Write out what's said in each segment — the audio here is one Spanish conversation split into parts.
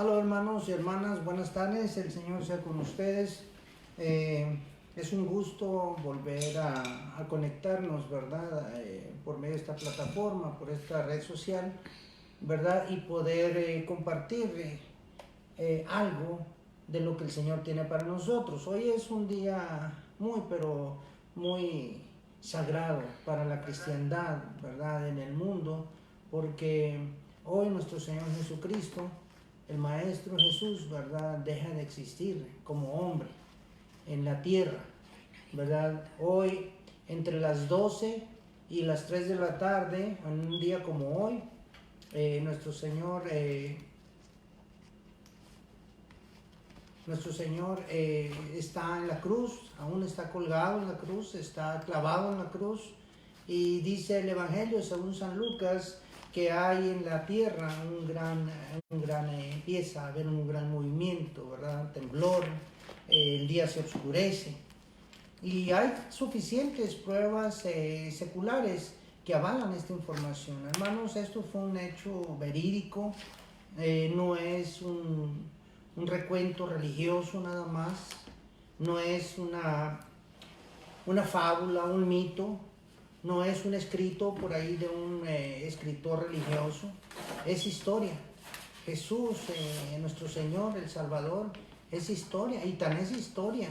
Hola hermanos y hermanas, buenas tardes, el Señor sea con ustedes. Es un gusto volver a conectarnos, ¿verdad? Por medio de esta plataforma, por esta red social, ¿verdad? Y poder compartir algo de lo que el Señor tiene para nosotros. Hoy es un día pero muy sagrado para la cristiandad, ¿verdad? En el mundo, porque hoy nuestro Señor Jesucristo, el Maestro Jesús, ¿verdad?, deja de existir como hombre en la tierra, ¿verdad? Hoy, entre las 12 y las 3 de la tarde, en un día como hoy, nuestro Señor está en la cruz, aún está colgado en la cruz, está clavado en la cruz, y dice el Evangelio según San Lucas que hay en la tierra empieza a haber un gran movimiento, ¿verdad? Temblor, el día se oscurece, y hay suficientes pruebas seculares que avalan esta información. Hermanos, esto fue un hecho verídico, no es un recuento religioso nada más, no es una fábula, un mito, no es un escrito por ahí de un escritor religioso, es historia. Jesús, nuestro Señor, el Salvador, es historia, y tan es historia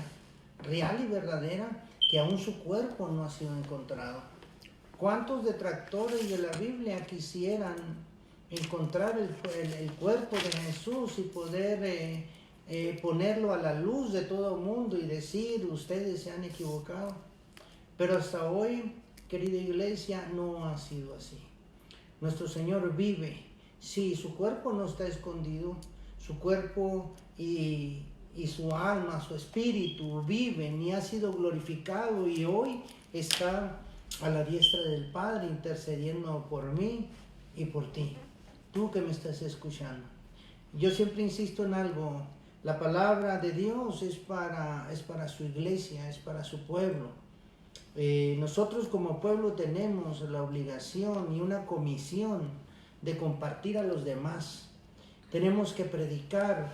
real y verdadera que aún su cuerpo no ha sido encontrado. ¿Cuántos detractores de la Biblia quisieran encontrar el cuerpo de Jesús y poder ponerlo a la luz de todo el mundo y decir, ustedes se han equivocado? Pero hasta hoy, querida iglesia, no ha sido así. Nuestro Señor vive. Sí, su cuerpo no está escondido, su cuerpo y su alma, su espíritu viven y ha sido glorificado, y hoy está a la diestra del Padre intercediendo por mí y por ti, tú que me estás escuchando. Yo siempre insisto en algo: la palabra de Dios es para su iglesia, es para su pueblo. Nosotros como pueblo tenemos la obligación y una comisión de compartir a los demás. Tenemos que predicar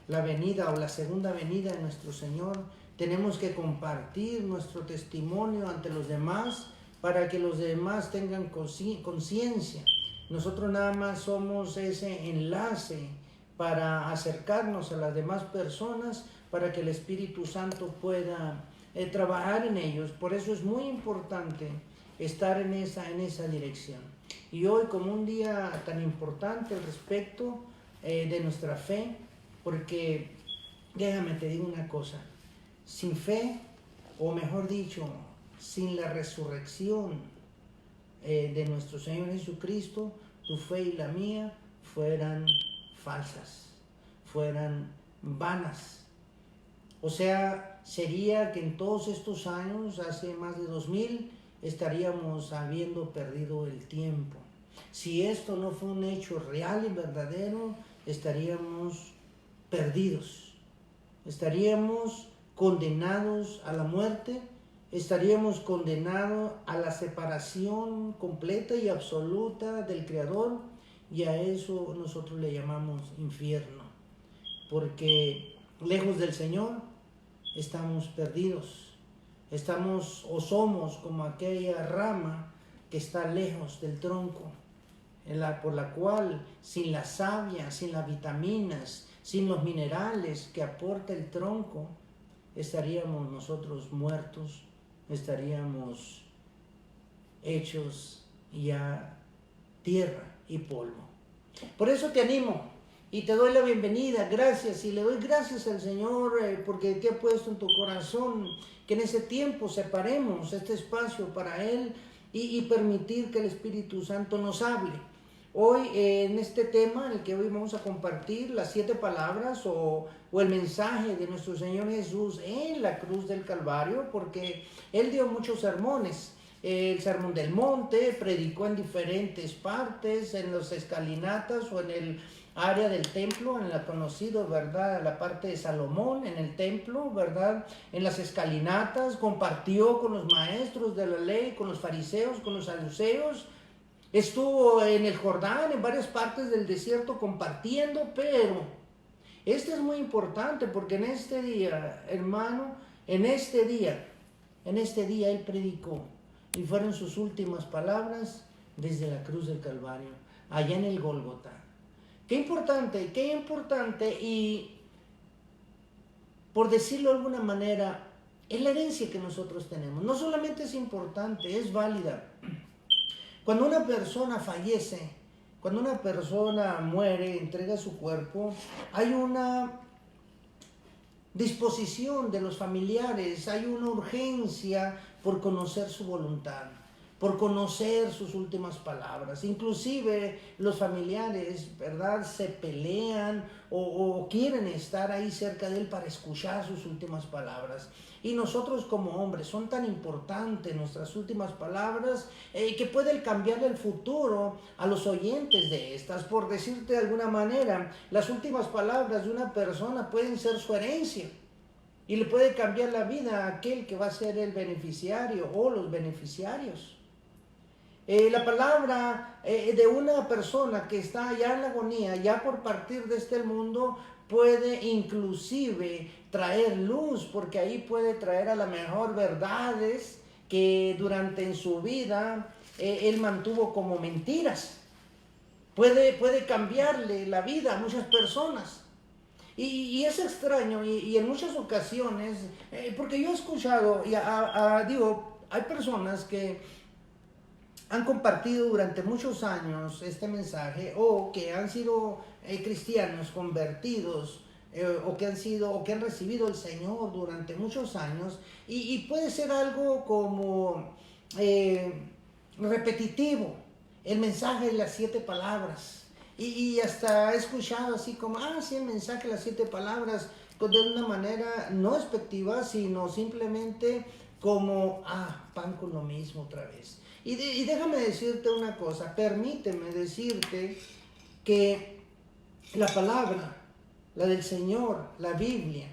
la venida o la segunda venida de nuestro Señor. Tenemos que compartir nuestro testimonio ante los demás para que los demás tengan conciencia. Nosotros nada más somos ese enlace para acercarnos a las demás personas, para que el Espíritu Santo pueda trabajar en ellos. Por eso es muy importante estar en esa dirección. Y hoy, como un día tan importante al respecto de nuestra fe, porque déjame te digo una cosa: sin fe, o mejor dicho, sin la resurrección de nuestro Señor Jesucristo, tu fe y la mía fueran falsas, fueran vanas. O sea, sería que en todos estos años, hace más de 2000, estaríamos habiendo perdido el tiempo. Si esto no fue un hecho real y verdadero, estaríamos perdidos, estaríamos condenados a la muerte, estaríamos condenados a la separación completa y absoluta del Creador, y a eso nosotros le llamamos infierno, porque lejos del Señor estamos perdidos, estamos o somos como aquella rama que está lejos del tronco, por la cual sin la savia, sin las vitaminas, sin los minerales que aporta el tronco, estaríamos nosotros muertos, estaríamos hechos ya tierra y polvo. Por eso te animo y te doy la bienvenida, gracias, y le doy gracias al Señor porque te ha puesto en tu corazón que en ese tiempo separemos este espacio para Él y permitir que el Espíritu Santo nos hable. Hoy en este tema en el que hoy vamos a compartir las 7 palabras o el mensaje de nuestro Señor Jesús en la cruz del Calvario, porque Él dio muchos sermones. El sermón del monte, predicó en diferentes partes, en las escalinatas o en el área del templo, en la conocida, ¿verdad?, la parte de Salomón, en el templo, ¿verdad?, en las escalinatas, compartió con los maestros de la ley, con los fariseos, con los saduceos. Estuvo en el Jordán, en varias partes del desierto compartiendo, pero Este es muy importante porque en este día, hermano, en este día Él predicó y fueron sus últimas palabras desde la cruz del Calvario, allá en el Gólgota. Qué importante y por decirlo de alguna manera, es la herencia que nosotros tenemos. No solamente es importante, es válida. Cuando una persona fallece, cuando una persona muere, entrega su cuerpo, hay una disposición de los familiares, hay una urgencia por conocer su voluntad, por conocer sus últimas palabras. Inclusive los familiares, ¿verdad?, se pelean o quieren estar ahí cerca de él para escuchar sus últimas palabras. Y nosotros como hombres son tan importantes nuestras últimas palabras que pueden cambiar el futuro a los oyentes de estas. Por decirte de alguna manera, las últimas palabras de una persona pueden ser su herencia y le puede cambiar la vida a aquel que va a ser el beneficiario o los beneficiarios. La palabra de una persona que está ya en la agonía, ya por partir de este mundo, puede inclusive traer luz, porque ahí puede traer a la mejor verdades que durante en su vida él mantuvo como mentiras. Puede cambiarle la vida a muchas personas. Y es extraño y en muchas ocasiones, porque yo he escuchado, hay personas que han compartido durante muchos años este mensaje o que han sido cristianos convertidos o que han recibido el Señor durante muchos años y puede ser algo como repetitivo, el mensaje de las 7 palabras. Y hasta he escuchado así como, sí, el mensaje de las 7 palabras, de una manera no despectiva, sino simplemente como, pan con lo mismo otra vez. Y déjame decirte una cosa, permíteme decirte que la palabra, la del Señor, la Biblia,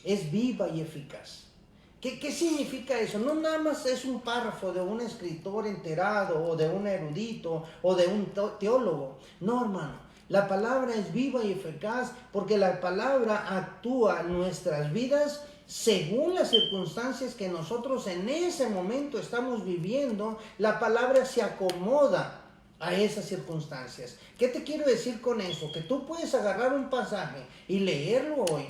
es viva y eficaz. ¿Qué significa eso? No nada más es un párrafo de un escritor enterado o de un erudito o de un teólogo. No, hermano. La palabra es viva y eficaz porque la palabra actúa en nuestras vidas según las circunstancias que nosotros en ese momento estamos viviendo. La palabra se acomoda a esas circunstancias. ¿Qué te quiero decir con eso? Que tú puedes agarrar un pasaje y leerlo hoy.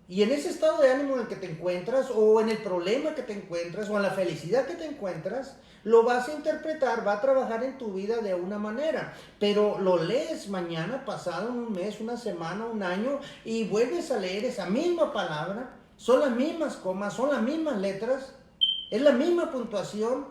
Y en ese estado de ánimo en el que te encuentras, o en el problema que te encuentras, o en la felicidad que te encuentras, lo vas a interpretar, va a trabajar en tu vida de una manera. Pero lo lees mañana, pasado, en un mes, una semana, un año, y vuelves a leer esa misma palabra. Son las mismas comas, son las mismas letras, es la misma puntuación,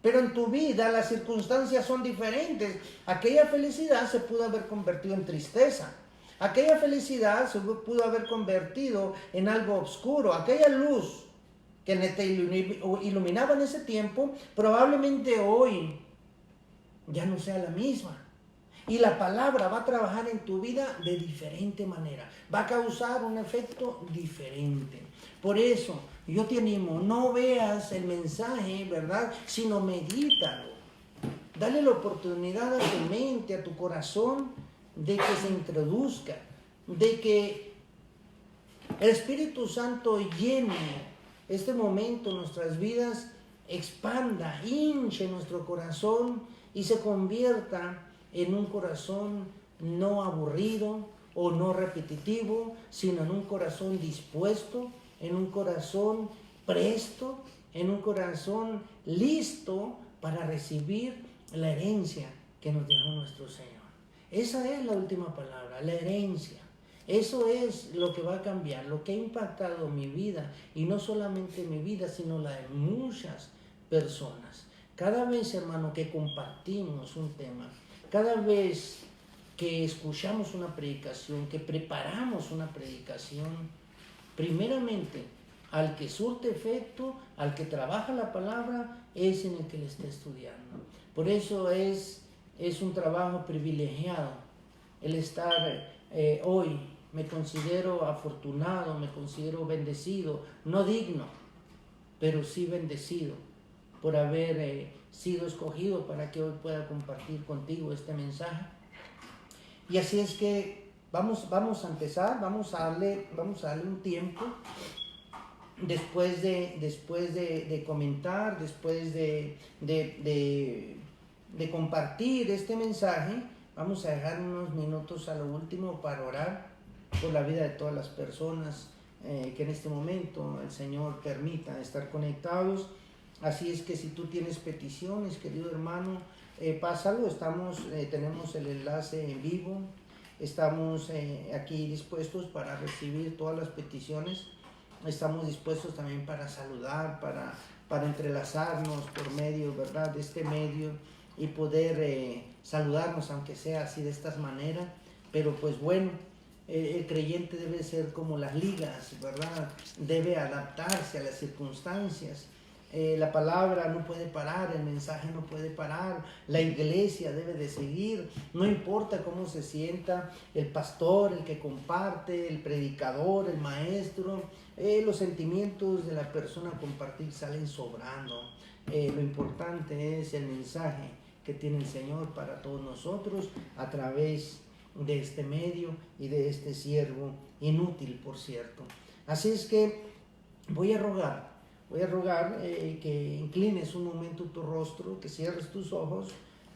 pero en tu vida las circunstancias son diferentes. Aquella felicidad se pudo haber convertido en tristeza. Aquella felicidad se pudo haber convertido en algo oscuro. Aquella luz que te iluminaba en ese tiempo, probablemente hoy ya no sea la misma. Y la palabra va a trabajar en tu vida de diferente manera. Va a causar un efecto diferente. Por eso, yo te animo, no veas el mensaje, ¿verdad?, sino medítalo. Dale la oportunidad a tu mente, a tu corazón, de que se introduzca, de que el Espíritu Santo llene este momento en nuestras vidas, expanda, hinche nuestro corazón y se convierta en un corazón no aburrido o no repetitivo, sino en un corazón dispuesto, en un corazón presto, en un corazón listo para recibir la herencia que nos dejó nuestro Señor. Esa es la última palabra, la herencia. Eso es lo que va a cambiar, lo que ha impactado mi vida, y no solamente mi vida, sino la de muchas personas. Cada vez, hermano, que compartimos un tema, cada vez que escuchamos una predicación, que preparamos una predicación, primeramente, al que surte efecto, al que trabaja la palabra, es en el que le está estudiando. Por eso es un trabajo privilegiado el estar hoy. Me considero afortunado, me considero bendecido, no digno, pero sí bendecido por haber sido escogido para que hoy pueda compartir contigo este mensaje. Y así es que Vamos a empezar, vamos a darle un tiempo después de comentar, después de compartir este mensaje. Vamos a dejar unos minutos a lo último para orar por la vida de todas las personas que en este momento el Señor permita estar conectados. Así es que si tú tienes peticiones, querido hermano, pásalo. Tenemos el enlace en vivo. Estamos aquí dispuestos para recibir todas las peticiones. Estamos dispuestos también para saludar, para entrelazarnos por medio, ¿verdad?, de este medio y poder saludarnos, aunque sea así de esta manera. Pero pues bueno, el creyente debe ser como las ligas, ¿verdad? Debe adaptarse a las circunstancias. La palabra no puede parar, el mensaje no puede parar, la iglesia debe de seguir, no importa cómo se sienta el pastor, el que comparte, el predicador, el maestro, los sentimientos de la persona a compartir salen sobrando. Lo importante es el mensaje que tiene el Señor para todos nosotros a través de este medio y de este siervo inútil, por cierto. Así es que voy a rogar que inclines un momento tu rostro, que cierres tus ojos,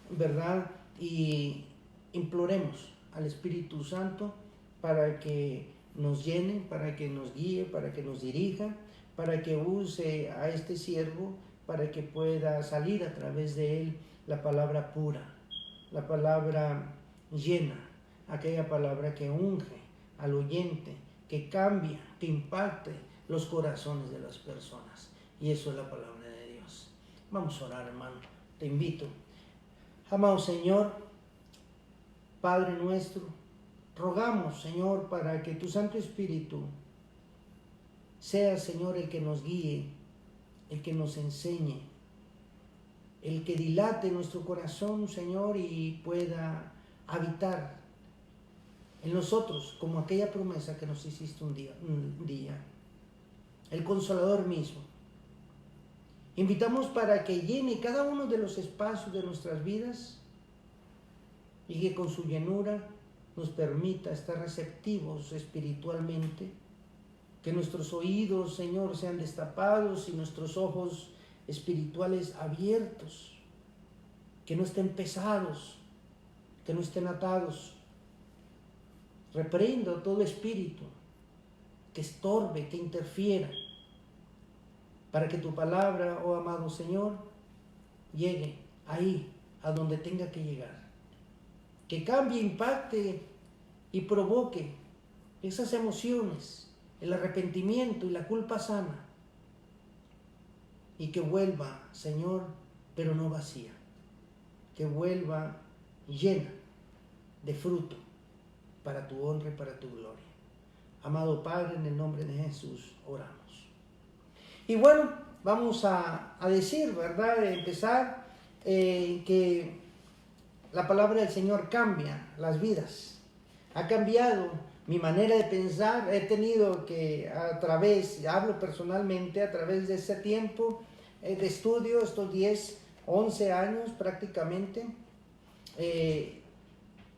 ¿verdad? Y imploremos al Espíritu Santo para que nos llene, para que nos guíe, para que nos dirija, para que use a este siervo, para que pueda salir a través de él la palabra pura, la palabra llena, aquella palabra que unge al oyente, que cambia, que impacte los corazones de las personas. Y eso es la palabra de Dios. Vamos a orar, hermano. Te invito. Amado Señor, Padre nuestro, rogamos, Señor, para que tu Santo Espíritu sea, Señor, el que nos guíe, el que nos enseñe, el que dilate nuestro corazón, Señor, y pueda habitar en nosotros como aquella promesa que nos hiciste un día. El Consolador mismo. Invitamos para que llene cada uno de los espacios de nuestras vidas y que con su llenura nos permita estar receptivos espiritualmente, que nuestros oídos, Señor, sean destapados y nuestros ojos espirituales abiertos, que no estén pesados, que no estén atados. Reprendo todo espíritu que estorbe, que interfiera, para que tu palabra, oh amado Señor, llegue ahí, a donde tenga que llegar. Que cambie, impacte y provoque esas emociones, el arrepentimiento y la culpa sana. Y que vuelva, Señor, pero no vacía. Que vuelva llena de fruto para tu honra y para tu gloria. Amado Padre, en el nombre de Jesús oramos. Y bueno, vamos a decir, ¿verdad? Empezar que la palabra del Señor cambia las vidas. Ha cambiado mi manera de pensar. He tenido que hablo personalmente, a través de ese tiempo de estudio, estos 10, 11 años prácticamente,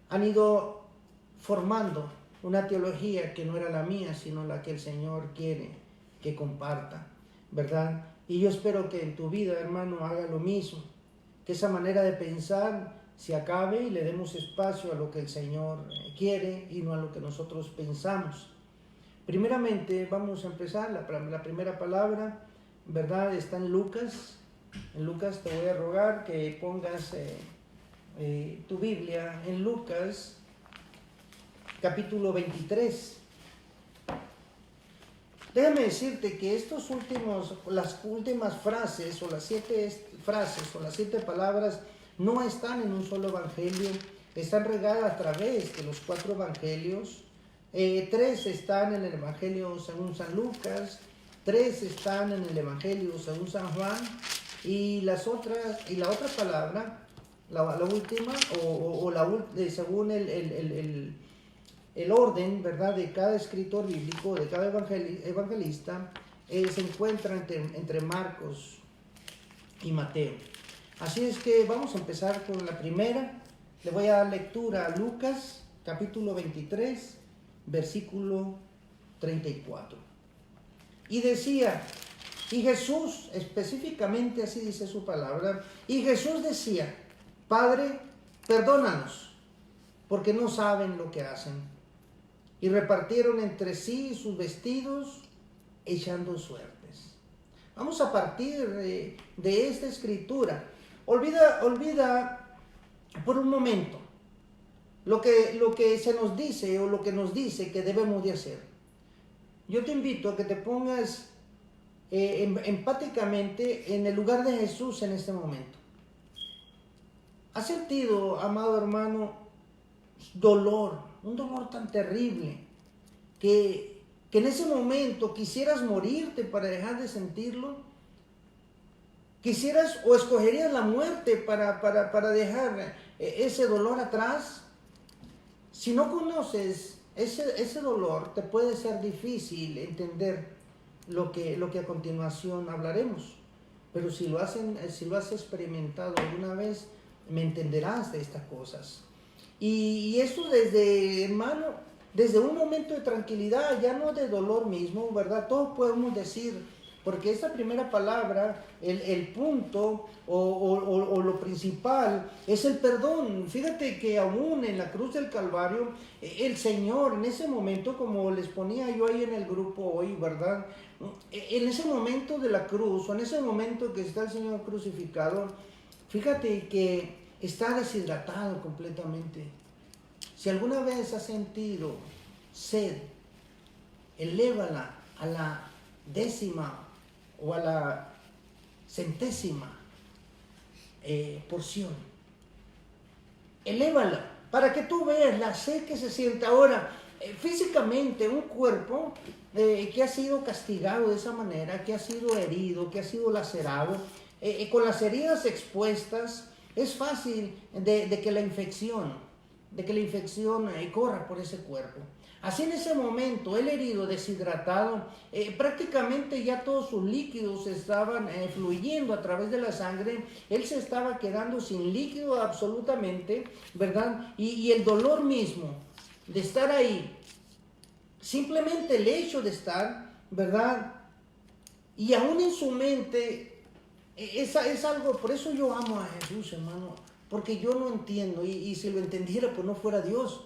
han ido formando una teología que no era la mía, sino la que el Señor quiere que comparta, ¿verdad? Y yo espero que en tu vida, hermano, haga lo mismo, que esa manera de pensar se acabe y le demos espacio a lo que el Señor quiere y no a lo que nosotros pensamos. Primeramente vamos a empezar, la primera palabra, ¿verdad? Está en Lucas. En Lucas te voy a rogar que pongas tu Biblia en Lucas, capítulo 23. Déjame decirte que las últimas frases o las 7 frases o las 7 palabras no están en un solo evangelio, están regadas a través de los 4 evangelios. 3 están en el evangelio según San Lucas, 3 están en el evangelio según San Juan, y la otra palabra, la última, según el orden, ¿verdad?, de cada escritor bíblico, de cada evangelista, se encuentra entre Marcos y Mateo. Así es que vamos a empezar con la primera. Le voy a dar lectura a Lucas, capítulo 23, versículo 34. Y decía, y Jesús, específicamente así dice su palabra, y Jesús decía, Padre, perdónanos, porque no saben lo que hacen. Y repartieron entre sí sus vestidos, echando suertes. Vamos a partir de esta escritura. Olvida por un momento lo que se nos dice o lo que nos dice que debemos de hacer. Yo te invito a que te pongas empáticamente en el lugar de Jesús en este momento. ¿Has sentido, amado hermano, dolor, un dolor tan terrible que en ese momento quisieras morirte para dejar de sentirlo? ¿Quisieras o escogerías la muerte para dejar ese dolor atrás? Si no conoces ese dolor, te puede ser difícil entender lo que a continuación hablaremos. Pero si lo has experimentado alguna vez, me entenderás de estas cosas. Y esto hermano, desde un momento de tranquilidad, ya no de dolor mismo, ¿verdad? Todos podemos decir, porque esta primera palabra, el punto o lo principal es el perdón. Fíjate que aún en la cruz del Calvario, el Señor en ese momento, como les ponía yo ahí en el grupo hoy, ¿verdad? En ese momento de la cruz, o en ese momento que está el Señor crucificado, fíjate que está deshidratado completamente. Si alguna vez has sentido sed, elévala a la 10ª o a la 100ª porción. Elévala para que tú veas la sed que se siente. Ahora, físicamente un cuerpo que ha sido castigado de esa manera, que ha sido herido, que ha sido lacerado, con las heridas expuestas, es fácil de que la infección corra por ese cuerpo. Así en ese momento, el herido, deshidratado, prácticamente ya todos sus líquidos estaban fluyendo a través de la sangre. Él se estaba quedando sin líquido absolutamente, ¿verdad? Y el dolor mismo de estar ahí, simplemente el hecho de estar, ¿verdad? Y aún en su mente, es algo, por eso yo amo a Jesús, hermano, porque yo no entiendo, y si lo entendiera, pues no fuera Dios.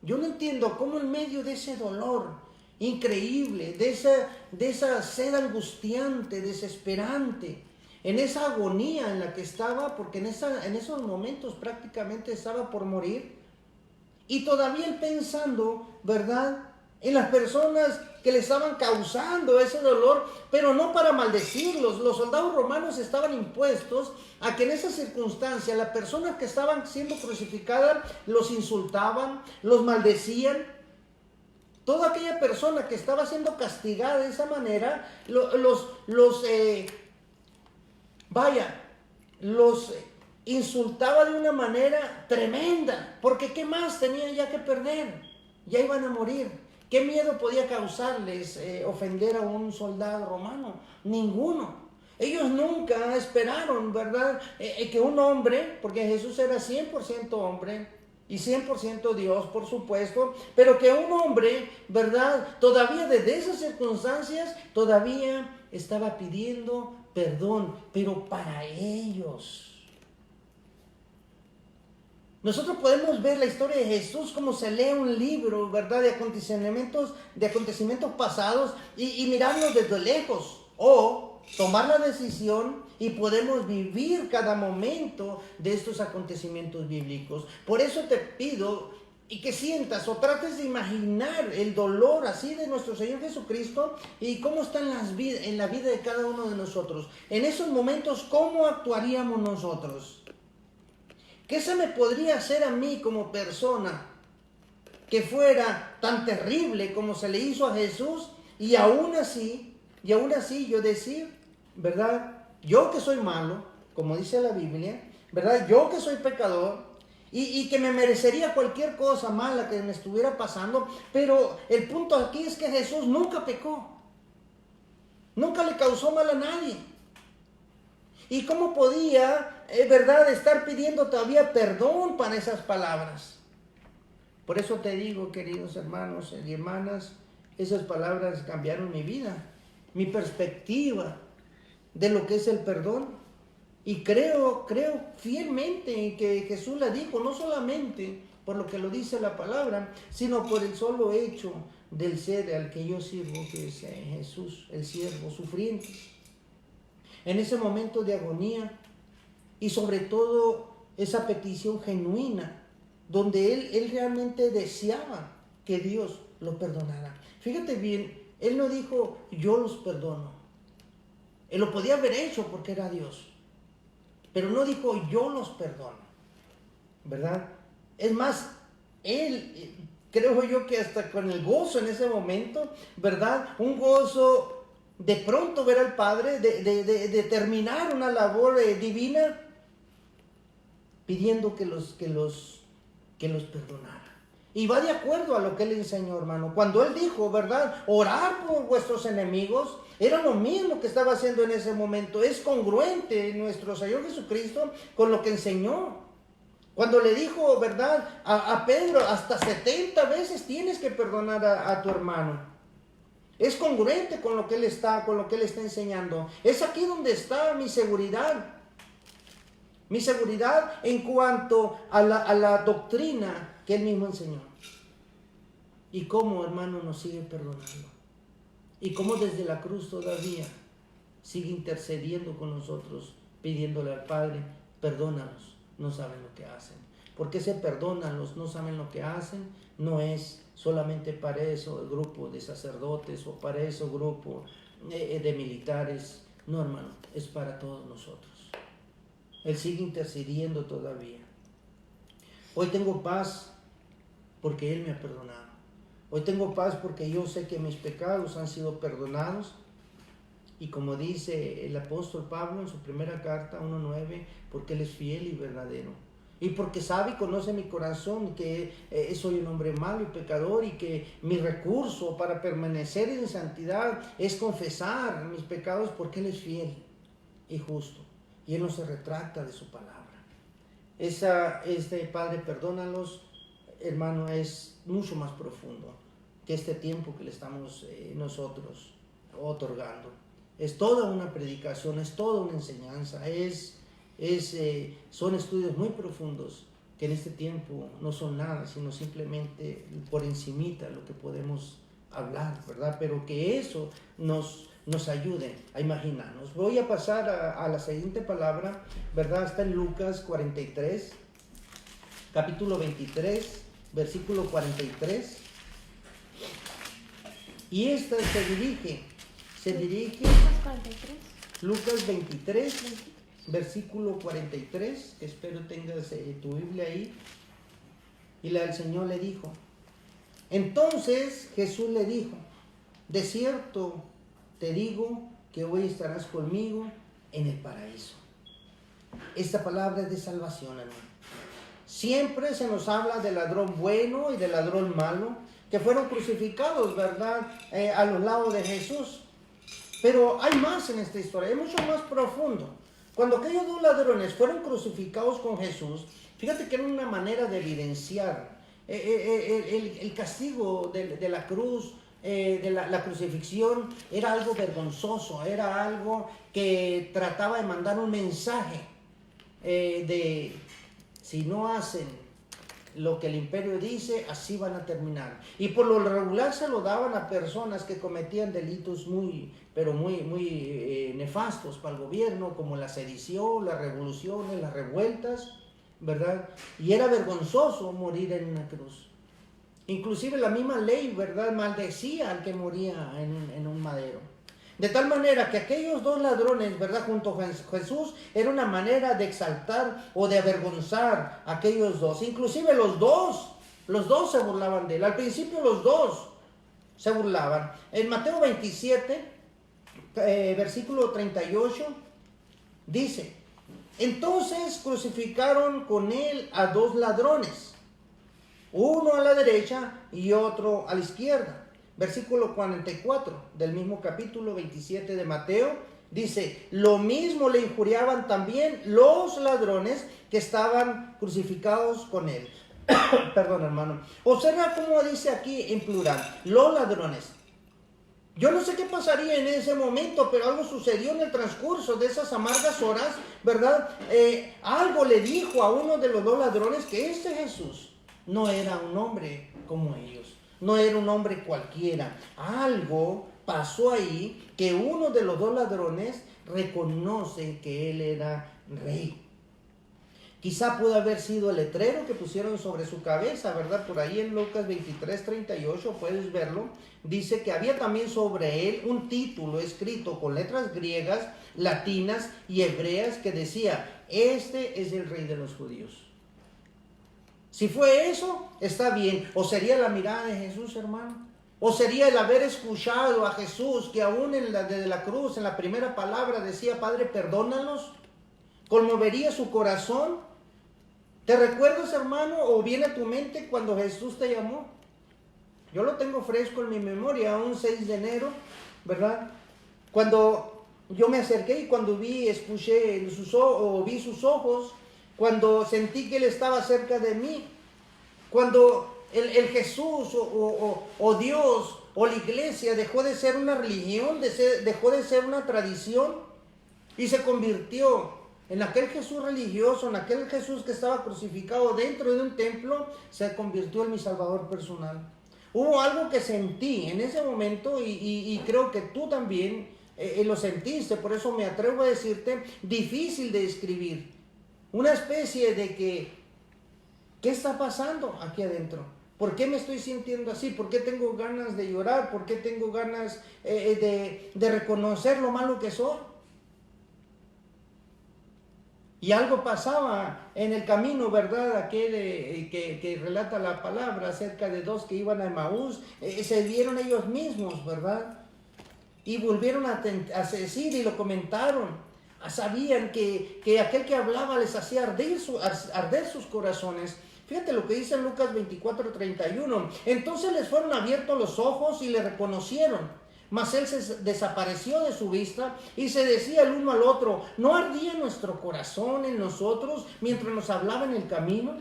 Yo no entiendo cómo en medio de ese dolor increíble, de esa sed angustiante, desesperante, en esa agonía en la que estaba, porque en esos momentos prácticamente estaba por morir, y todavía él pensando, ¿verdad?, en las personas que le estaban causando ese dolor, pero no para maldecirlos. Los soldados romanos estaban impuestos a que en esa circunstancia las personas que estaban siendo crucificadas los insultaban, los maldecían. Toda aquella persona que estaba siendo castigada de esa manera, los insultaba de una manera tremenda, porque ¿qué más tenían ya que perder? Ya iban a morir. ¿Qué miedo podía causarles ofender a un soldado romano? Ninguno. Ellos nunca esperaron, ¿verdad?, que un hombre, porque Jesús era 100% hombre y 100% Dios, por supuesto, pero que un hombre, ¿verdad?, todavía desde esas circunstancias, todavía estaba pidiendo perdón, pero para ellos. Nosotros podemos ver la historia de Jesús como se lee un libro, ¿verdad?, de acontecimientos pasados y mirarlos desde lejos, o tomar la decisión y podemos vivir cada momento de estos acontecimientos bíblicos. Por eso te pido y que sientas o trates de imaginar el dolor así de nuestro Señor Jesucristo y cómo está en la vida de cada uno de nosotros. En esos momentos, ¿cómo actuaríamos nosotros? ¿Qué se me podría hacer a mí como persona que fuera tan terrible como se le hizo a Jesús? Y aún así yo decir, ¿verdad? Yo que soy malo, como dice la Biblia, ¿verdad? Yo que soy pecador y que me merecería cualquier cosa mala que me estuviera pasando, pero el punto aquí es que Jesús nunca pecó, nunca le causó mal a nadie. ¿Y cómo podía, verdad, estar pidiendo todavía perdón para esas palabras? Por eso te digo, queridos hermanos y hermanas, esas palabras cambiaron mi vida, mi perspectiva de lo que es el perdón. Y creo fielmente que Jesús la dijo, no solamente por lo que lo dice la palabra, sino por el solo hecho del ser al que yo sirvo, que es Jesús, el siervo sufriente. En ese momento de agonía y sobre todo esa petición genuina, donde él realmente deseaba que Dios lo perdonara. Fíjate bien, él no dijo, yo los perdono. Él lo podía haber hecho porque era Dios, pero no dijo, yo los perdono, ¿verdad? Es más, él, creo yo que hasta con el gozo en ese momento, ¿verdad? Un gozo de pronto ver al Padre, de terminar una labor divina, pidiendo que los perdonara. Y va de acuerdo a lo que él enseñó, hermano. Cuando él dijo, ¿verdad? Orar por vuestros enemigos, era lo mismo que estaba haciendo en ese momento. Es congruente nuestro Señor Jesucristo con lo que enseñó. Cuando le dijo, ¿verdad? A Pedro, hasta 70 veces tienes que perdonar a tu hermano. Es congruente con lo que él está enseñando. Es aquí donde está mi seguridad. Mi seguridad en cuanto a la doctrina que él mismo enseñó. Y cómo, hermano, nos sigue perdonando. Y cómo desde la cruz todavía sigue intercediendo con nosotros, pidiéndole al Padre, perdónalos, no saben lo que hacen. Porque ese perdónalos, no saben lo que hacen, no es solamente para eso el grupo de sacerdotes o para eso grupo de militares. No, hermano, es para todos nosotros. Él sigue intercediendo todavía. Hoy tengo paz porque Él me ha perdonado. Hoy tengo paz porque yo sé que mis pecados han sido perdonados. Y como dice el apóstol Pablo en su primera carta 1:9, porque Él es fiel y verdadero. Y porque sabe y conoce mi corazón que soy un hombre malo y pecador y que mi recurso para permanecer en santidad es confesar mis pecados porque Él es fiel y justo. Y Él no se retracta de su palabra. Padre, perdónalos, hermano, es mucho más profundo que este tiempo que le estamos nosotros otorgando. Es toda una predicación, es toda una enseñanza, son estudios muy profundos que en este tiempo no son nada, sino simplemente por encimita lo que podemos hablar, ¿verdad? Pero que eso nos ayude a imaginarnos. Voy a pasar a la siguiente palabra, ¿verdad? Está en Lucas 43, capítulo 23, versículo 43. Y esta se dirige Lucas 23, versículo 43, que espero tengas tu Biblia ahí. Y el Señor le dijo, entonces Jesús le dijo, de cierto te digo que hoy estarás conmigo en el paraíso. Esta palabra es de salvación, hermano. Siempre se nos habla del ladrón bueno y del ladrón malo, que fueron crucificados, ¿verdad? A los lados de Jesús. Pero hay más en esta historia, es mucho más profundo. Cuando aquellos dos ladrones fueron crucificados con Jesús, fíjate que era una manera de evidenciar el castigo de la cruz, de la crucifixión, era algo vergonzoso, era algo que trataba de mandar un mensaje de si no hacen lo que el imperio dice, así van a terminar. Y por lo regular se lo daban a personas que cometían delitos muy nefastos para el gobierno, como la sedición, las revoluciones, las revueltas, ¿verdad? Y era vergonzoso morir en una cruz. Inclusive la misma ley, ¿verdad?, maldecía al que moría en un madero. De tal manera que aquellos dos ladrones, ¿verdad?, junto a Jesús, era una manera de exaltar o de avergonzar a aquellos dos. Inclusive los dos se burlaban de él. Al principio los dos se burlaban. En Mateo 27, versículo 38, dice, entonces crucificaron con él a dos ladrones, uno a la derecha y otro a la izquierda. Versículo 44 del mismo capítulo 27 de Mateo dice, lo mismo le injuriaban también los ladrones que estaban crucificados con él. Perdón, hermano. Observa cómo dice aquí en plural, los ladrones. Yo no sé qué pasaría en ese momento, pero algo sucedió en el transcurso de esas amargas horas, ¿verdad? Algo le dijo a uno de los dos ladrones que este Jesús no era un hombre como ellos, no era un hombre cualquiera. Algo pasó ahí que uno de los dos ladrones reconoce que él era rey. Quizá pudo haber sido el letrero que pusieron sobre su cabeza, ¿verdad? Por ahí en Lucas 23:38 puedes verlo. Dice que había también sobre él un título escrito con letras griegas, latinas y hebreas que decía: este es el rey de los judíos. Si fue eso, está bien. O sería la mirada de Jesús, hermano. O sería el haber escuchado a Jesús, que aún desde la cruz, en la primera palabra, decía: Padre, perdónalos. Conmovería su corazón. ¿Te recuerdas, hermano, o viene a tu mente cuando Jesús te llamó? Yo lo tengo fresco en mi memoria, un 6 de enero, ¿verdad? Cuando yo me acerqué y cuando vi sus ojos, cuando sentí que Él estaba cerca de mí, cuando el Jesús o Dios o la iglesia dejó de ser una religión, dejó de ser una tradición y se convirtió en aquel Jesús religioso, en aquel Jesús que estaba crucificado dentro de un templo, se convirtió en mi Salvador personal. Hubo algo que sentí en ese momento y creo que tú también lo sentiste, por eso me atrevo a decirte, difícil de describir. Una especie de ¿qué está pasando aquí adentro? ¿Por qué me estoy sintiendo así? ¿Por qué tengo ganas de llorar? ¿Por qué tengo ganas de reconocer lo malo que soy? Y algo pasaba en el camino, ¿verdad? Aquel que relata la palabra acerca de dos que iban a Emaús, se vieron ellos mismos, ¿verdad? Y volvieron a decir y lo comentaron. Sabían que aquel que hablaba les hacía arder sus corazones. Fíjate lo que dice en Lucas 24:31. Entonces les fueron abiertos los ojos y le reconocieron. Mas él se desapareció de su vista y se decía el uno al otro: ¿no ardía nuestro corazón en nosotros mientras nos hablaba en el camino?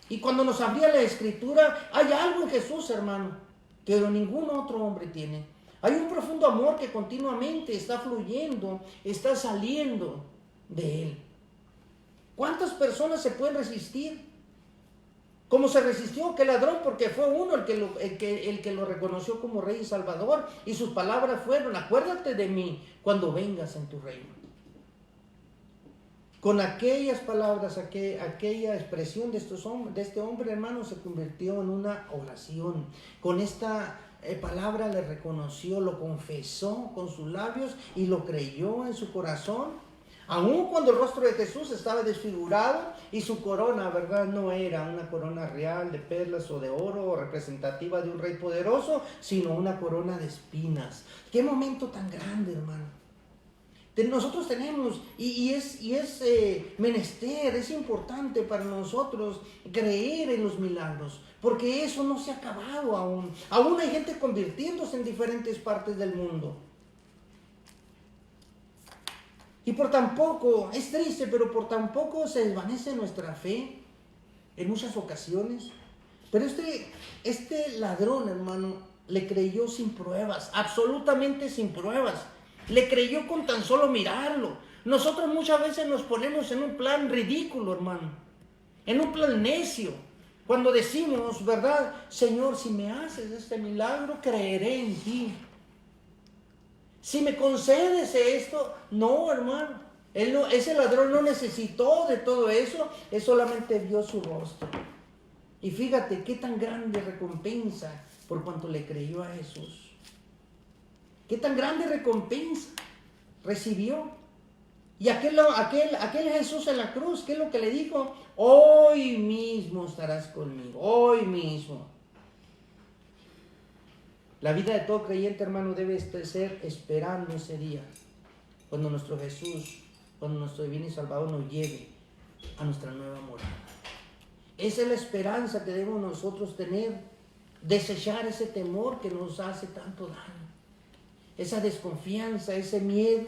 Y cuando nos abría la escritura, hay algo en Jesús, hermano, que ningún otro hombre tiene. Hay un profundo amor que continuamente está fluyendo, está saliendo de él. ¿Cuántas personas se pueden resistir? Como se resistió aquel ladrón, porque fue uno el que lo reconoció como Rey y Salvador, y sus palabras fueron: acuérdate de mí cuando vengas en tu reino. Con aquellas palabras, aquella expresión de este hombre, hermano, se convirtió en una oración. Con esta palabra le reconoció, lo confesó con sus labios y lo creyó en su corazón. Aun cuando el rostro de Jesús estaba desfigurado y su corona, ¿verdad?, no era una corona real de perlas o de oro o representativa de un rey poderoso, sino una corona de espinas. ¡Qué momento tan grande, hermano! Nosotros tenemos, y es menester, es importante para nosotros creer en los milagros, porque eso no se ha acabado aún. Aún hay gente convirtiéndose en diferentes partes del mundo. Y por tan poco, es triste, pero por tan poco se desvanece nuestra fe en muchas ocasiones. Pero este ladrón, hermano, le creyó sin pruebas, absolutamente sin pruebas. Le creyó con tan solo mirarlo. Nosotros muchas veces nos ponemos en un plan ridículo, hermano, en un plan necio. Cuando decimos, ¿verdad? Señor, si me haces este milagro, creeré en ti. Si me concedes esto, no, hermano. Ese ladrón no necesitó de todo eso, él solamente vio su rostro. Y fíjate qué tan grande recompensa por cuanto le creyó a Jesús. Qué tan grande recompensa recibió. Y aquel Jesús en la cruz, ¿qué es lo que le dijo? Hoy mismo estarás conmigo, hoy mismo. La vida de todo creyente, hermano, debe ser esperando ese día, cuando nuestro Jesús, cuando nuestro divino y Salvador nos lleve a nuestra nueva morada. Esa es la esperanza que debemos nosotros tener, desechar ese temor que nos hace tanto daño, esa desconfianza, ese miedo.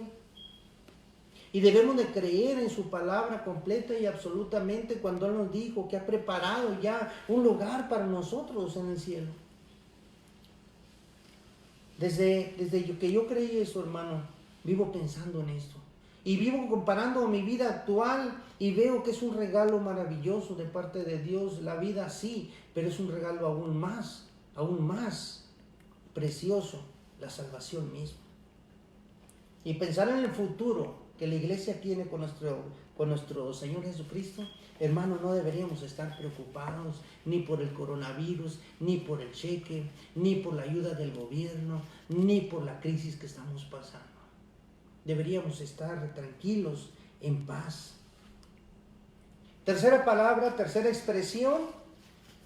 Y debemos de creer en su palabra completa y absolutamente cuando Él nos dijo que ha preparado ya un lugar para nosotros en el cielo. Desde que yo creí eso, hermano, vivo pensando en esto. Y vivo comparando mi vida actual y veo que es un regalo maravilloso de parte de Dios. La vida sí, pero es un regalo aún más precioso, la salvación misma. Y pensar en el futuro que la iglesia tiene con nuestro Señor Jesucristo, hermano, no deberíamos estar preocupados ni por el coronavirus, ni por el cheque, ni por la ayuda del gobierno, ni por la crisis que estamos pasando. Deberíamos estar tranquilos, en paz. Tercera palabra, tercera expresión,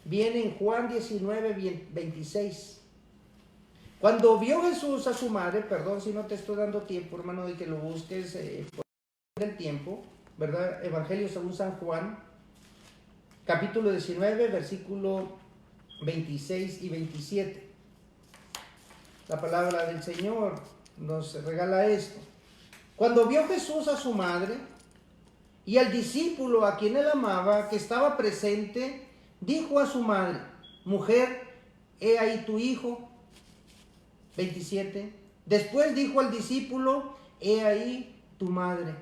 viene en Juan 19:26. Cuando vio Jesús a su madre, perdón si no te estoy dando tiempo, hermano, de que lo busques por el tiempo, ¿verdad? Evangelio según San Juan, capítulo 19, versículo 26 y 27. La palabra del Señor nos regala esto. Cuando vio Jesús a su madre y al discípulo a quien él amaba, que estaba presente, dijo a su madre: mujer, he ahí tu hijo. 27. Después dijo al discípulo: he ahí tu madre.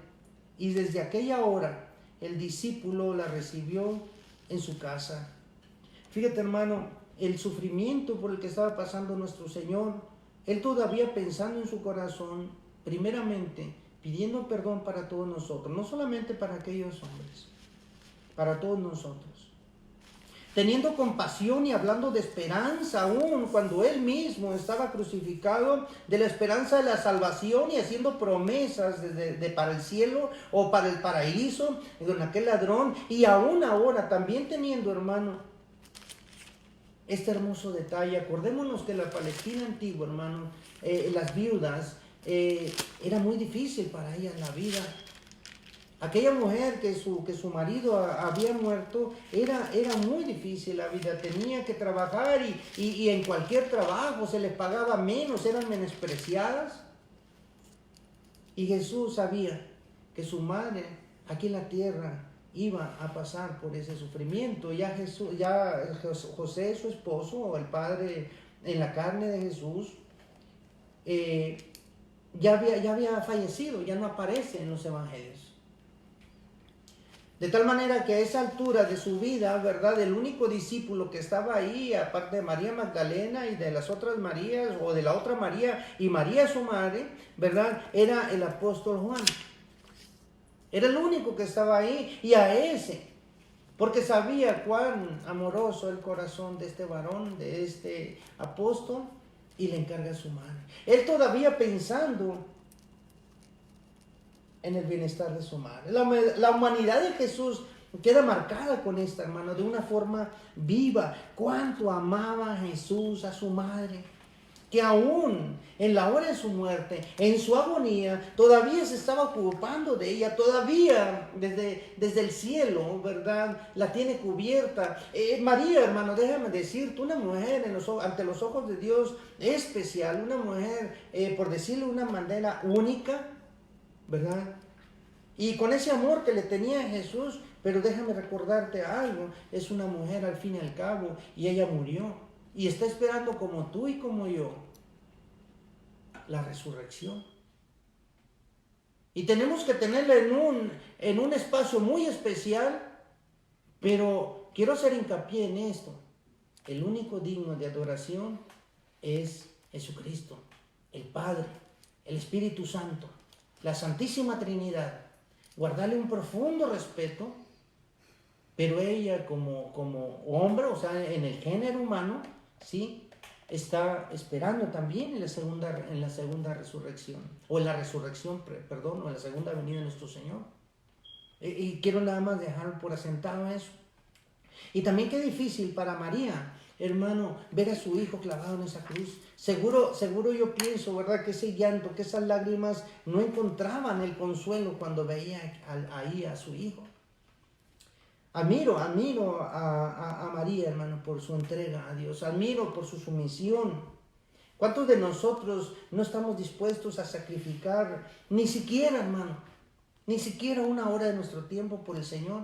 Y desde aquella hora el discípulo la recibió en su casa. Fíjate, hermano, el sufrimiento por el que estaba pasando nuestro Señor, Él todavía pensando en su corazón, primeramente pidiendo perdón para todos nosotros, no solamente para aquellos hombres, para todos nosotros. Teniendo compasión y hablando de esperanza aún cuando Él mismo estaba crucificado, de la esperanza de la salvación y haciendo promesas para el cielo o para el paraíso con aquel ladrón, y aún ahora también teniendo, hermano, este hermoso detalle. Acordémonos que la Palestina antigua, hermano, las viudas, era muy difícil para ellas la vida. Aquella mujer que su marido había muerto, era muy difícil la vida. Tenía que trabajar y en cualquier trabajo se les pagaba menos, eran menospreciadas. Y Jesús sabía que su madre aquí en la tierra iba a pasar por ese sufrimiento. Ya José, su esposo, o el padre en la carne de Jesús, ya había fallecido, ya no aparece en los evangelios. De tal manera que a esa altura de su vida, ¿verdad?, el único discípulo que estaba ahí, aparte de María Magdalena y de las otras Marías, o de la otra María y María su madre, ¿verdad?, era el apóstol Juan. Era el único que estaba ahí, y a ese, porque sabía cuán amoroso el corazón de este varón, de este apóstol, y le encarga a su madre. Él todavía pensando en el bienestar de su madre. La humanidad de Jesús queda marcada con esta, hermano, de una forma viva. Cuánto amaba Jesús a su madre, que aún en la hora de su muerte, en su agonía, todavía se estaba ocupando de ella, todavía desde el cielo, ¿verdad?, la tiene cubierta. María, hermano, déjame decirte, una mujer ante los ojos de Dios especial, una mujer, por decirlo de una manera, única, ¿verdad? Y con ese amor que le tenía a Jesús, pero déjame recordarte algo, es una mujer al fin y al cabo, y ella murió, y está esperando como tú y como yo, la resurrección. Y tenemos que tenerla en un espacio muy especial, pero quiero hacer hincapié en esto. El único digno de adoración es Jesucristo, el Padre, el Espíritu Santo, la Santísima Trinidad. Guardarle un profundo respeto, pero ella como hombre, o sea, en el género humano, ¿sí?, está esperando también en la segunda resurrección, o en la resurrección, perdón, o en la segunda venida de nuestro Señor. Y quiero nada más dejar por asentado eso. Y también qué difícil para María, hermano, ver a su hijo clavado en esa cruz. Seguro yo pienso, ¿verdad?, que ese llanto, que esas lágrimas no encontraban el consuelo cuando veía ahí a su hijo. Admiro a María, hermano, por su entrega a Dios. Admiro por su sumisión. ¿Cuántos de nosotros no estamos dispuestos a sacrificar, ni siquiera, hermano, Ni siquiera una hora de nuestro tiempo por el Señor.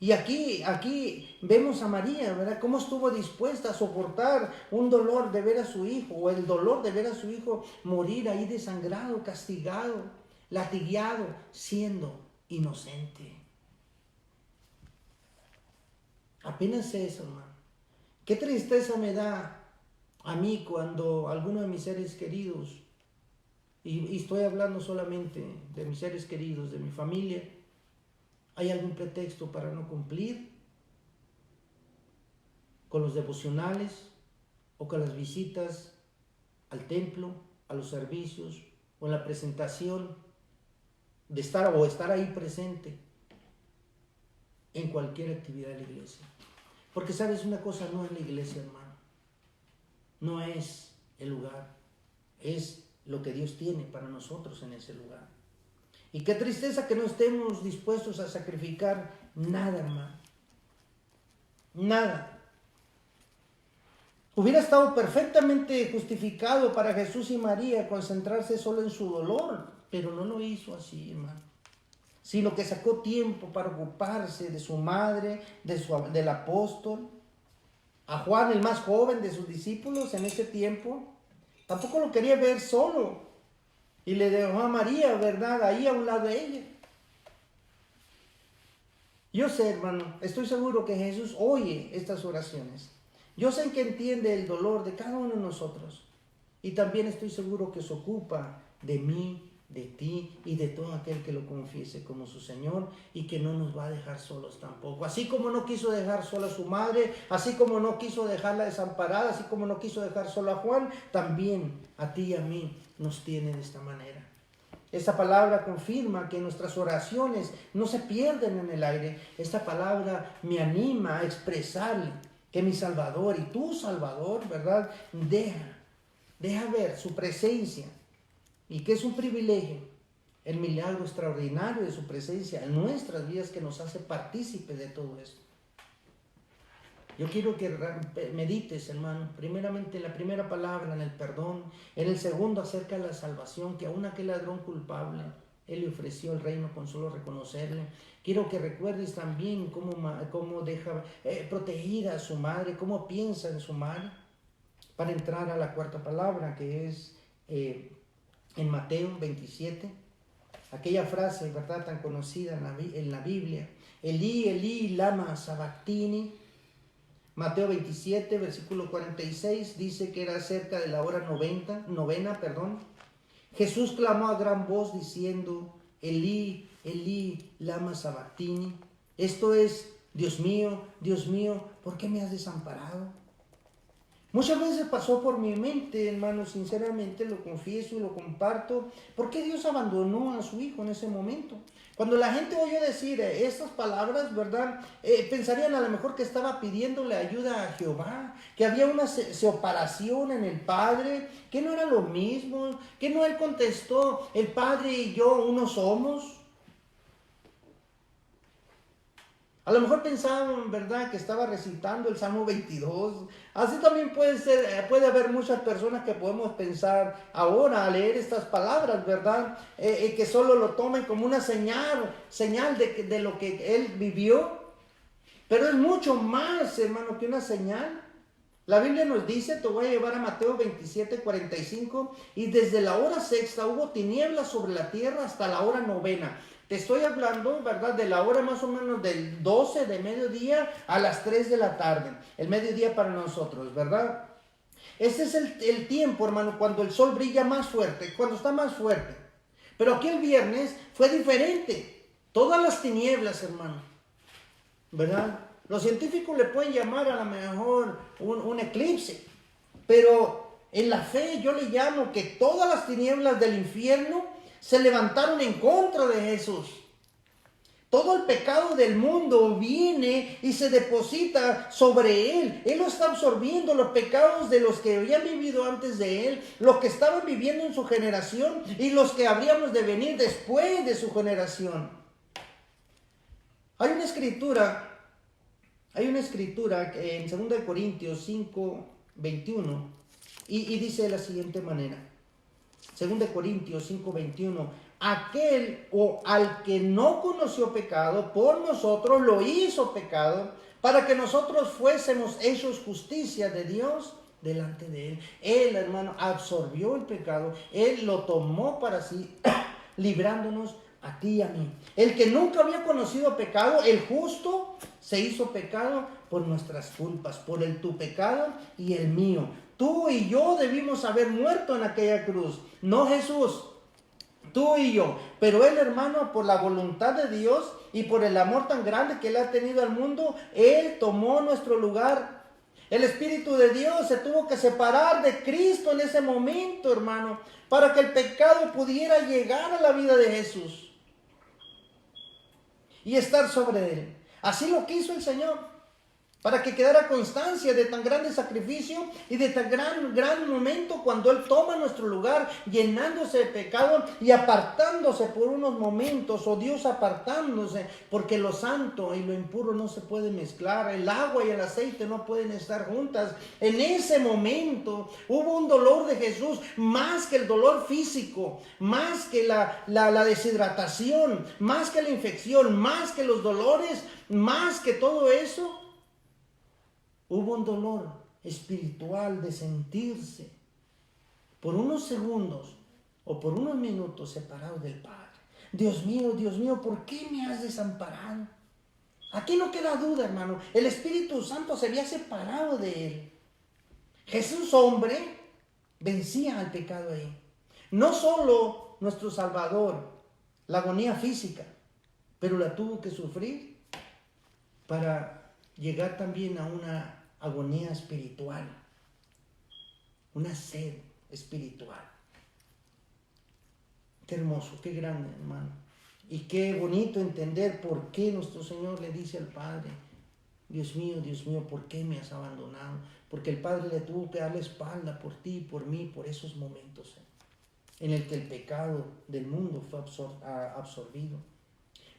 Y aquí vemos a María, ¿verdad? Cómo estuvo dispuesta a soportar un dolor de ver a su hijo, o el dolor de ver a su hijo morir ahí desangrado, castigado, latigueado, siendo inocente. Apenas eso, hermano. Qué tristeza me da a mí cuando alguno de mis seres queridos, y estoy hablando solamente de mis seres queridos, de mi familia, hay algún pretexto para no cumplir con los devocionales o con las visitas al templo, a los servicios o en la presentación de estar ahí presente en cualquier actividad de la iglesia. Porque sabes una cosa, no es la iglesia, hermano, no es el lugar, es lo que Dios tiene para nosotros en ese lugar. Y qué tristeza que no estemos dispuestos a sacrificar nada, hermano. Nada. Hubiera estado perfectamente justificado para Jesús y María concentrarse solo en su dolor, pero no lo hizo así, hermano. Sino que sacó tiempo para ocuparse de su madre, del apóstol, a Juan, el más joven de sus discípulos en ese tiempo. Tampoco lo quería ver solo. Y le dejó a María, ¿verdad?, ahí a un lado de ella. Yo sé, hermano, estoy seguro que Jesús oye estas oraciones. Yo sé que entiende el dolor de cada uno de nosotros. Y también estoy seguro que se ocupa de mí, de ti y de todo aquel que lo confiese como su Señor, y que no nos va a dejar solos tampoco. Así como no quiso dejar sola a su madre, así como no quiso dejarla desamparada, así como no quiso dejar solo a Juan, también a ti y a mí nos tiene de esta manera. Esta palabra confirma que nuestras oraciones no se pierden en el aire. Esta palabra me anima a expresarle que mi Salvador y tu Salvador, ¿verdad?, deja ver su presencia, y que es un privilegio el milagro extraordinario de su presencia en nuestras vidas, que nos hace partícipes de todo esto. Yo quiero que medites, hermano, primeramente en la primera palabra, en el perdón, en el segundo acerca de la salvación, que aún aquel ladrón culpable, él le ofreció el reino con solo reconocerle. Quiero que recuerdes también cómo deja protegida a su madre, cómo piensa en su madre, para entrar a la cuarta palabra, que es en Mateo 27, aquella frase, ¿verdad?, tan conocida en la Biblia: Elí, Elí, lama sabactini. Mateo 27, versículo 46, dice que era acerca de la hora novena. Jesús clamó a gran voz diciendo: Elí, Elí, lama sabactini. Esto es: Dios mío, ¿por qué me has desamparado? Muchas veces pasó por mi mente, hermano, sinceramente lo confieso y lo comparto, ¿por qué Dios abandonó a su hijo en ese momento? Cuando la gente oyó decir estas palabras, ¿verdad?, pensarían a lo mejor que estaba pidiéndole ayuda a Jehová, que había una separación en el Padre, que no era lo mismo, que no él contestó: el Padre y yo uno somos. A lo mejor pensaban, ¿verdad?, que estaba recitando el Salmo 22. Así también puede haber muchas personas que podemos pensar ahora al leer estas palabras, ¿verdad?, que solo lo tomen como una señal de lo que él vivió. Pero es mucho más, hermano, que una señal. La Biblia nos dice, te voy a llevar a Mateo 27, 45, y desde la hora sexta hubo tinieblas sobre la tierra hasta la hora novena. Te estoy hablando, ¿verdad?, de la hora más o menos del 12 de mediodía a las 3 de la tarde. El mediodía para nosotros, ¿verdad? Ese es el tiempo, hermano, cuando el sol brilla más fuerte, cuando está más fuerte. Pero aquí el viernes fue diferente. Todas las tinieblas, hermano, ¿verdad? Los científicos le pueden llamar a lo mejor un eclipse, pero en la fe yo le llamo que todas las tinieblas del infierno se levantaron en contra de Jesús. Todo el pecado del mundo viene y se deposita sobre él. Él lo está absorbiendo, los pecados de los que habían vivido antes de él, los que estaban viviendo en su generación y los que habríamos de venir después de su generación. Hay una escritura en 2 Corintios 5, 21 y dice de la siguiente manera. 2 Corintios 5, 21. aquel o al que no conoció pecado, por nosotros lo hizo pecado, para que nosotros fuésemos hechos justicia de Dios delante de Él. Él, hermano, absorbió el pecado, Él lo tomó para sí, librándonos a ti y a mí. El que nunca había conocido pecado, el justo, se hizo pecado por nuestras culpas, por tu pecado y el mío. Tú y yo debimos haber muerto en aquella cruz, no Jesús, tú y yo. Pero Él, hermano, por la voluntad de Dios y por el amor tan grande que Él ha tenido al mundo, Él tomó nuestro lugar. El Espíritu de Dios se tuvo que separar de Cristo en ese momento, hermano, para que el pecado pudiera llegar a la vida de Jesús y estar sobre Él. Así lo quiso el Señor, para que quedara constancia de tan grande sacrificio y de tan gran momento cuando Él toma nuestro lugar, llenándose de pecado y apartándose por unos momentos, o Dios apartándose, porque lo santo y lo impuro no se pueden mezclar, el agua y el aceite no pueden estar juntas. En ese momento hubo un dolor de Jesús, más que el dolor físico, más que la deshidratación, más que la infección, más que los dolores, más que todo eso. Hubo un dolor espiritual de sentirse por unos segundos o por unos minutos separado del Padre. Dios mío, ¿por qué me has desamparado? Aquí no queda duda, hermano. El Espíritu Santo se había separado de Él. Jesús, hombre, vencía al pecado ahí. No solo nuestro Salvador, la agonía física, pero la tuvo que sufrir para llegar también a una agonía espiritual, una sed espiritual. Qué hermoso, qué grande, hermano. Y qué bonito entender por qué nuestro Señor le dice al Padre: Dios mío, ¿por qué me has abandonado? Porque el Padre le tuvo que dar la espalda por ti y por mí, por esos momentos en el que el pecado del mundo fue absorbido.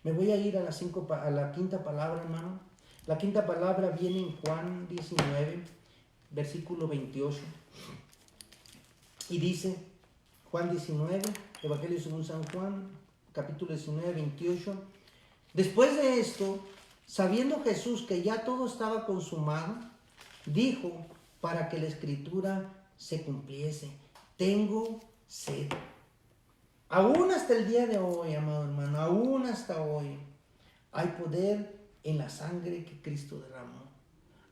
Me voy a ir a la quinta palabra, hermano. La quinta palabra viene en Juan 19, versículo 28. Y dice, Juan 19, Evangelio según San Juan, capítulo 19, 28. Después de esto, sabiendo Jesús que ya todo estaba consumado, dijo, para que la escritura se cumpliese: tengo sed. Aún hasta el día de hoy, amado hermano, aún hasta hoy, hay poder en la sangre que Cristo derramó.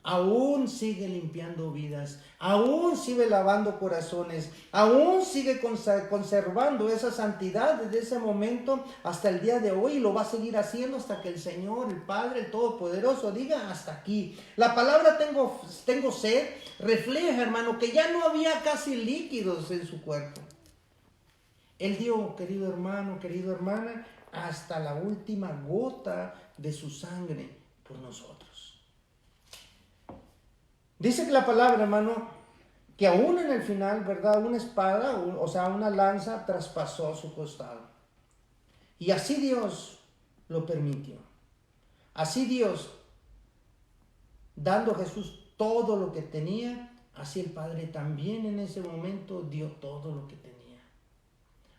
Aún sigue limpiando vidas, aún sigue lavando corazones, aún sigue conservando esa santidad desde ese momento hasta el día de hoy, y lo va a seguir haciendo hasta que el Señor, el Padre, el Todopoderoso diga: hasta aquí. La palabra tengo sed refleja, hermano, que ya no había casi líquidos en su cuerpo. Él dio, querido hermano, querida hermana, hasta la última gota de su sangre por nosotros. Dice que la palabra, hermano, que aún en el final, ¿verdad? Una espada, o sea, una lanza traspasó su costado. Y así Dios lo permitió. Así Dios, dando a Jesús todo lo que tenía, así el Padre también en ese momento dio todo lo que tenía.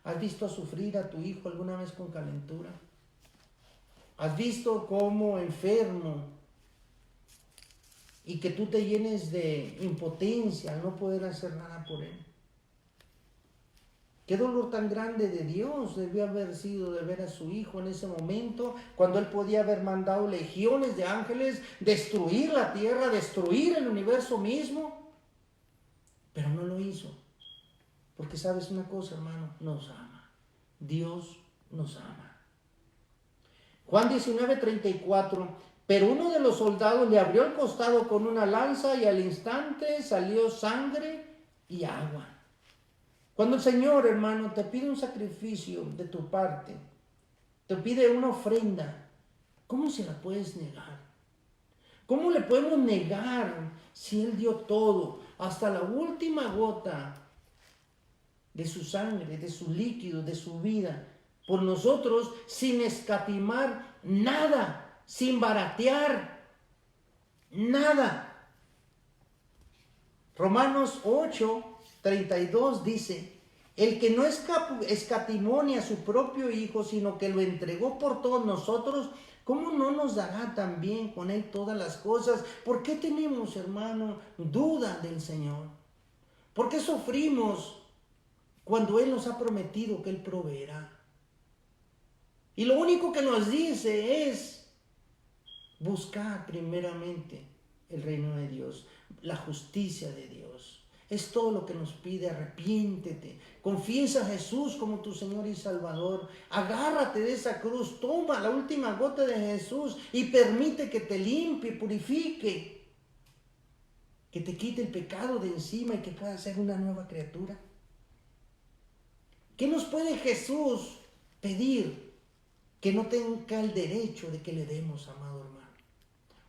¿Has visto sufrir a tu hijo alguna vez con calentura? ¿Has visto cómo enfermo y que tú te llenes de impotencia al no poder hacer nada por él? Qué dolor tan grande de Dios debió haber sido de ver a su hijo en ese momento, cuando él podía haber mandado legiones de ángeles, destruir la tierra, destruir el universo mismo, pero no lo hizo. Porque sabes una cosa, hermano, nos ama. Dios nos ama. Juan 19:34, pero uno de los soldados le abrió el costado con una lanza y al instante salió sangre y agua. Cuando el Señor, hermano, te pide un sacrificio de tu parte, te pide una ofrenda, ¿cómo se la puedes negar? ¿Cómo le podemos negar si Él dio todo, hasta la última gota de su sangre, de su líquido, de su vida, por nosotros, sin escatimar nada, sin baratear nada? Romanos 8:32 dice: el que no escatimó ni a su propio Hijo, sino que lo entregó por todos nosotros, ¿cómo no nos dará también con Él todas las cosas? ¿Por qué tenemos, hermano, duda del Señor? ¿Por qué sufrimos cuando Él nos ha prometido que Él proveerá? Y lo único que nos dice es buscar primeramente el reino de Dios, la justicia de Dios. Es todo lo que nos pide. Arrepiéntete, confiesa a Jesús como tu Señor y Salvador, agárrate de esa cruz, toma la última gota de Jesús y permite que te limpie, purifique, que te quite el pecado de encima y que puedas ser una nueva criatura. ¿Qué nos puede Jesús pedir que no tenga el derecho de que le demos, amado hermano?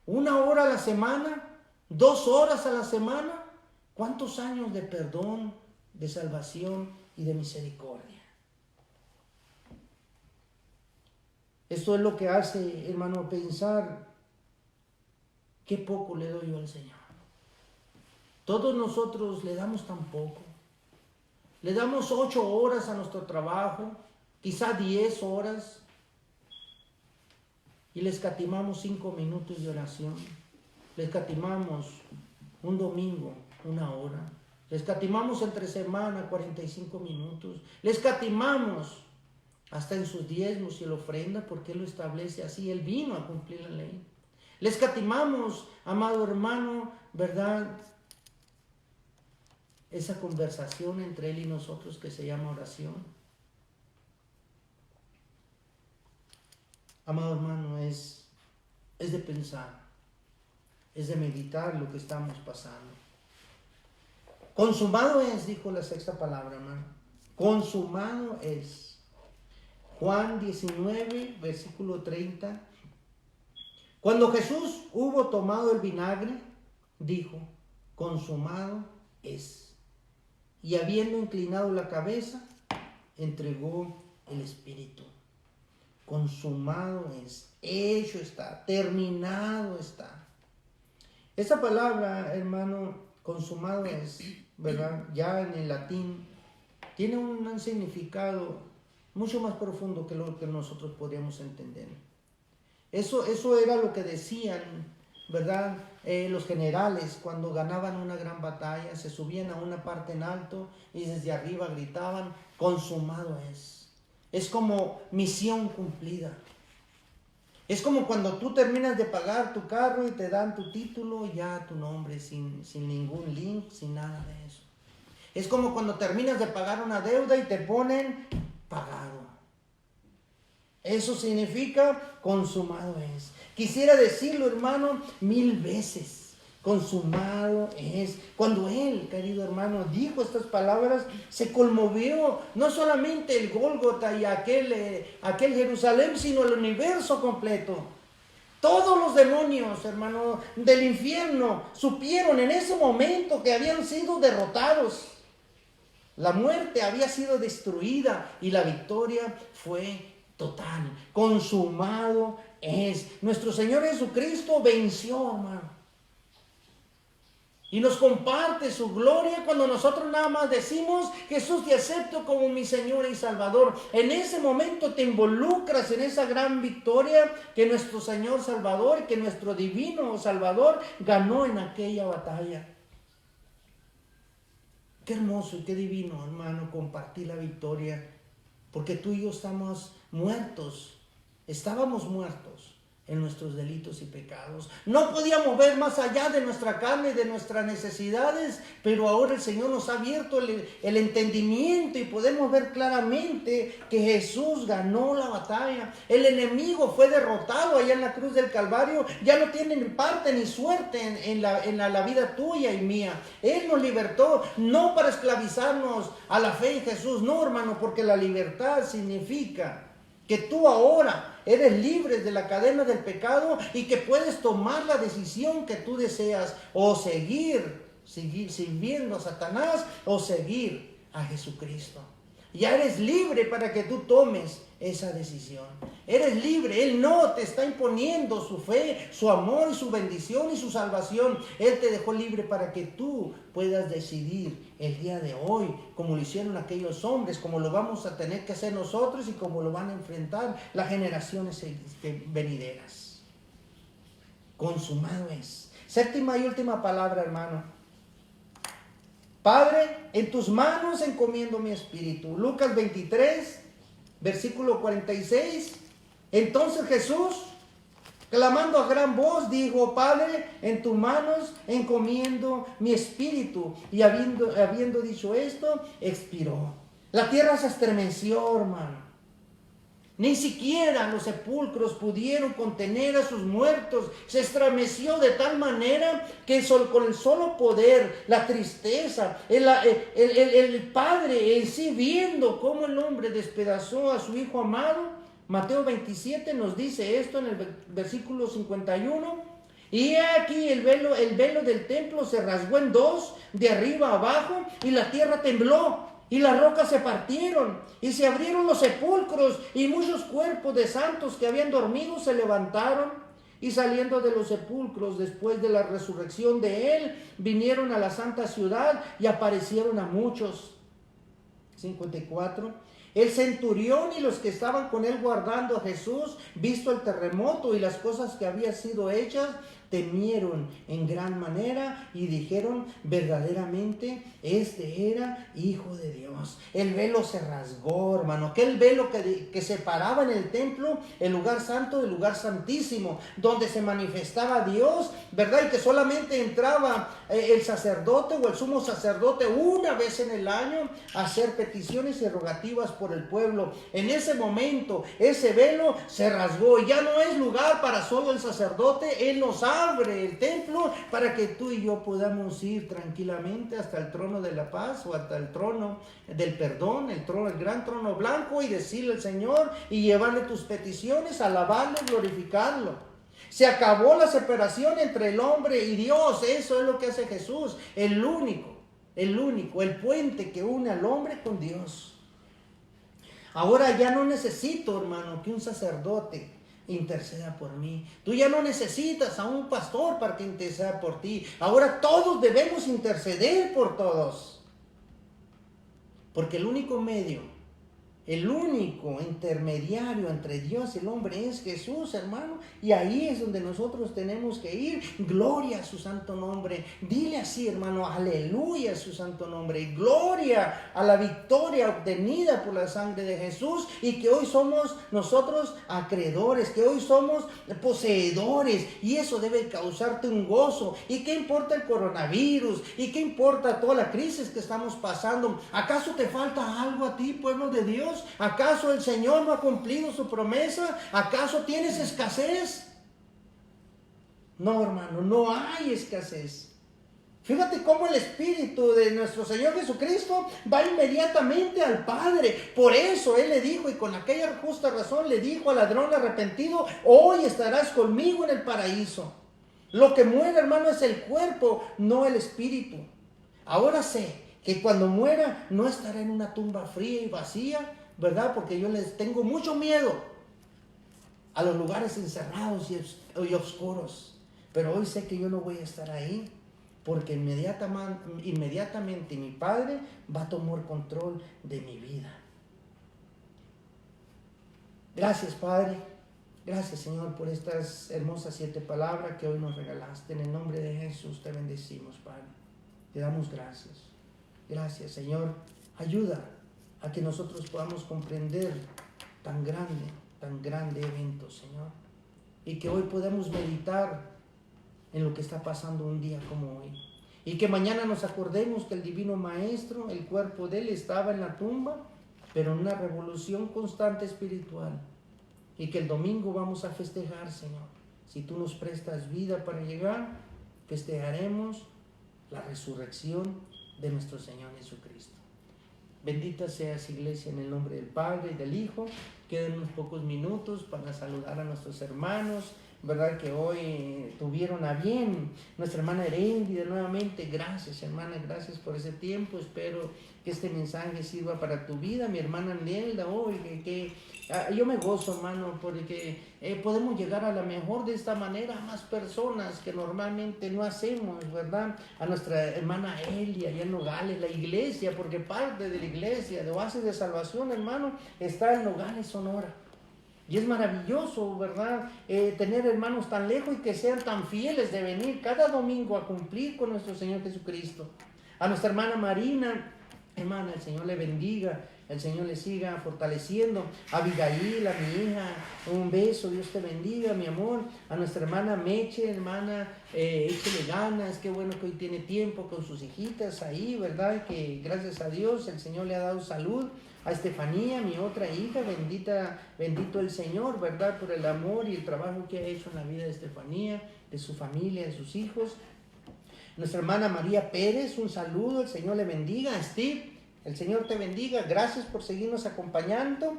1 hora a la semana, 2 horas a la semana. ¿Cuántos años de perdón, de salvación y de misericordia? Esto es lo que hace, hermano, pensar qué poco le doy yo al Señor. Todos nosotros le damos tan poco. Le damos 8 horas a nuestro trabajo, quizá 10 horas, y le escatimamos 5 minutos de oración. Le escatimamos un domingo 1 hora. Le escatimamos entre semana 45 minutos. Le escatimamos hasta en sus diezmos y la ofrenda, porque Él lo establece así. Él vino a cumplir la ley. Le escatimamos, amado hermano, ¿verdad?, esa conversación entre Él y nosotros que se llama oración. Amado hermano, es de pensar, es de meditar lo que estamos pasando. Consumado es, dijo la 6ª palabra, hermano. Consumado es. Juan 19, versículo 30. Cuando Jesús hubo tomado el vinagre, dijo, consumado es. Y habiendo inclinado la cabeza, entregó el espíritu. Consumado es, hecho está, terminado está. Esa palabra, hermano, consumado es, ¿verdad?, ya en el latín, tiene un significado mucho más profundo que lo que nosotros podríamos entender. Eso era lo que decían, ¿verdad?, los generales cuando ganaban una gran batalla. Se subían a una parte en alto y desde arriba gritaban, consumado es. Es como misión cumplida. Es como cuando tú terminas de pagar tu carro y te dan tu título, ya tu nombre, sin ningún link, sin nada de eso. Es como cuando terminas de pagar una deuda y te ponen pagado. Eso significa consumado es. Quisiera decirlo, hermano, 1000 veces. Consumado es. Cuando Él, querido hermano, dijo estas palabras, se conmovió no solamente el Gólgota y aquel Jerusalén, sino el universo completo. Todos los demonios, hermano, del infierno supieron en ese momento que habían sido derrotados. La muerte había sido destruida y la victoria fue total. Consumado es. Nuestro Señor Jesucristo venció, hermano. Y nos comparte su gloria cuando nosotros nada más decimos, Jesús, te acepto como mi Señor y Salvador. En ese momento te involucras en esa gran victoria que nuestro Señor Salvador, que nuestro divino Salvador ganó en aquella batalla. Qué hermoso y qué divino, hermano, compartir la victoria, porque tú y yo estábamos muertos en nuestros delitos y pecados. No podíamos ver más allá de nuestra carne y de nuestras necesidades, pero ahora el Señor nos ha abierto el entendimiento y podemos ver claramente que Jesús ganó la batalla. El enemigo fue derrotado allá en la cruz del Calvario. Ya no tiene ni parte ni suerte en la vida tuya y mía. Él nos libertó, no para esclavizarnos a la fe en Jesús, no, hermano, porque la libertad significa que tú ahora eres libre de la cadena del pecado y que puedes tomar la decisión que tú deseas, o seguir sirviendo a Satanás o seguir a Jesucristo. Ya eres libre para que tú tomes esa decisión. Eres libre. Él no te está imponiendo su fe, su amor y su bendición y su salvación. Él te dejó libre para que tú puedas decidir el día de hoy, como lo hicieron aquellos hombres, como lo vamos a tener que hacer nosotros y como lo van a enfrentar las generaciones venideras. Consumado es. Séptima y última palabra, hermano. Padre, en tus manos encomiendo mi espíritu. Lucas 23, versículo 46. Entonces Jesús, clamando a gran voz, dijo: Padre, en tus manos encomiendo mi espíritu. Y habiendo dicho esto, expiró. La tierra se estremeció, hermano. Ni siquiera los sepulcros pudieron contener a sus muertos. Se estremeció de tal manera que con el solo poder, la tristeza, el padre en sí, viendo cómo el hombre despedazó a su hijo amado. Mateo 27 nos dice esto en el versículo 51. Y aquí el velo del templo se rasgó en dos, de arriba a abajo, y la tierra tembló. Y las rocas se partieron, y se abrieron los sepulcros, y muchos cuerpos de santos que habían dormido se levantaron, y saliendo de los sepulcros después de la resurrección de él, vinieron a la santa ciudad y aparecieron a muchos. 54. El centurión y los que estaban con él guardando a Jesús, visto el terremoto y las cosas que habían sido hechas, temieron en gran manera y dijeron: verdaderamente este era Hijo de Dios. El velo se rasgó, hermano. Aquel velo que separaba en el templo el lugar santo del lugar santísimo, donde se manifestaba Dios, ¿verdad? Y que solamente entraba el sacerdote o el sumo sacerdote una vez en el año a hacer peticiones y rogativas por el pueblo. En ese momento ese velo se rasgó y ya no es lugar para solo el sacerdote. Él nos abre el templo para que tú y yo podamos ir tranquilamente hasta el trono de la paz o hasta el trono del perdón, el gran trono blanco, y decirle al Señor y llevarle tus peticiones, alabarle, glorificarlo. Se acabó la separación entre el hombre y Dios. Eso es lo que hace Jesús, el único, el puente que une al hombre con Dios. Ahora ya no necesito, hermano, que un sacerdote interceda por mí. Tú ya no necesitas a un pastor para que interceda por ti. Ahora todos debemos interceder por todos. Porque el único medio, el único intermediario entre Dios y el hombre es Jesús, hermano. Y ahí es donde nosotros tenemos que ir. Gloria a su santo nombre. Dile así, hermano: aleluya a su santo nombre. Gloria a la victoria obtenida por la sangre de Jesús. Y que hoy somos nosotros acreedores, que hoy somos poseedores. Y eso debe causarte un gozo. ¿Y qué importa el coronavirus? ¿Y qué importa toda la crisis que estamos pasando? ¿Acaso te falta algo a ti, pueblo de Dios? ¿Acaso el Señor no ha cumplido su promesa? ¿Acaso tienes escasez? No, hermano, no hay escasez. Fíjate cómo el Espíritu de nuestro Señor Jesucristo va inmediatamente al Padre. Por eso Él le dijo, y con aquella justa razón le dijo al ladrón arrepentido: hoy estarás conmigo en el paraíso. Lo que muere, hermano, es el cuerpo, no el espíritu. Ahora sé que cuando muera no estará en una tumba fría y vacía, ¿verdad? Porque yo les tengo mucho miedo a los lugares encerrados y oscuros. Pero hoy sé que yo no voy a estar ahí, porque inmediatamente mi Padre va a tomar control de mi vida. Gracias, Padre. Gracias, Señor, por estas hermosas 7 palabras que hoy nos regalaste. En el nombre de Jesús te bendecimos, Padre. Te damos gracias. Gracias, Señor. Ayuda a que nosotros podamos comprender tan grande evento, Señor. Y que hoy podamos meditar en lo que está pasando un día como hoy. Y que mañana nos acordemos que el Divino Maestro, el cuerpo de Él estaba en la tumba, pero en una revolución constante espiritual. Y que el domingo vamos a festejar, Señor. Si tú nos prestas vida para llegar, festejaremos la resurrección de nuestro Señor Jesucristo. Bendita seas, iglesia, en el nombre del Padre y del Hijo. Quedan unos pocos minutos para saludar a nuestros hermanos, ¿verdad? Que hoy tuvieron a bien. Nuestra hermana Erendida, nuevamente, gracias, hermana, gracias por ese tiempo. Espero que este mensaje sirva para tu vida. Mi hermana Nelda, hoy yo me gozo, hermano, porque podemos llegar a la mejor de esta manera a más personas que normalmente no hacemos, ¿verdad? A nuestra hermana Elia, allá en Nogales, la iglesia, porque parte de la iglesia de Oasis de Salvación, hermano, está en Nogales, Sonora. Y es maravilloso, ¿verdad? Tener hermanos tan lejos y que sean tan fieles de venir cada domingo a cumplir con nuestro Señor Jesucristo. A nuestra hermana Marina, hermana, el Señor le bendiga, el Señor le siga fortaleciendo. A Abigail, a mi hija, un beso, Dios te bendiga, mi amor. A nuestra hermana Meche, hermana, échele ganas, qué bueno que hoy tiene tiempo con sus hijitas ahí, ¿verdad? Que gracias a Dios el Señor le ha dado salud. A Estefanía, mi otra hija, bendito el Señor, ¿verdad? Por el amor y el trabajo que ha hecho en la vida de Estefanía, de su familia, de sus hijos. Nuestra hermana María Pérez, un saludo, el Señor le bendiga. Steve, el Señor te bendiga, gracias por seguirnos acompañando.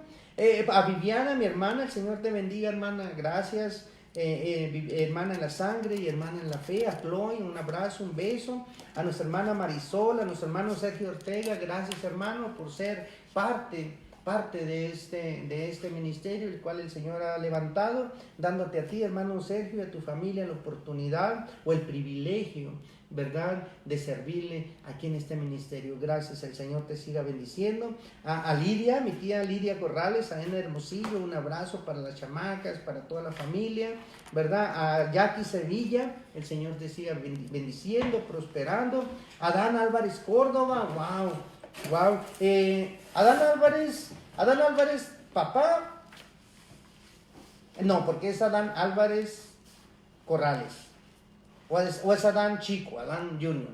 A Viviana, mi hermana, el Señor te bendiga, hermana, gracias. Hermana en la sangre y hermana en la fe. A Chloe, un abrazo, un beso. A nuestra hermana Marisol, a nuestro hermano Sergio Ortega, gracias, hermano, por ser parte de este ministerio, el cual el Señor ha levantado, dándote a ti, hermano Sergio, y a tu familia la oportunidad o el privilegio, ¿verdad?, de servirle aquí en este ministerio. Gracias, el Señor te siga bendiciendo. A Lidia, mi tía Lidia Corrales, a en Hermosillo, un abrazo para las chamacas, para toda la familia, ¿verdad? A Jackie Sevilla, el Señor te siga bendiciendo, prosperando. A Dan Álvarez Córdoba, wow. Adán Álvarez, papá. No, porque es Adán Álvarez Corrales. O es Adán chico, Adán Junior.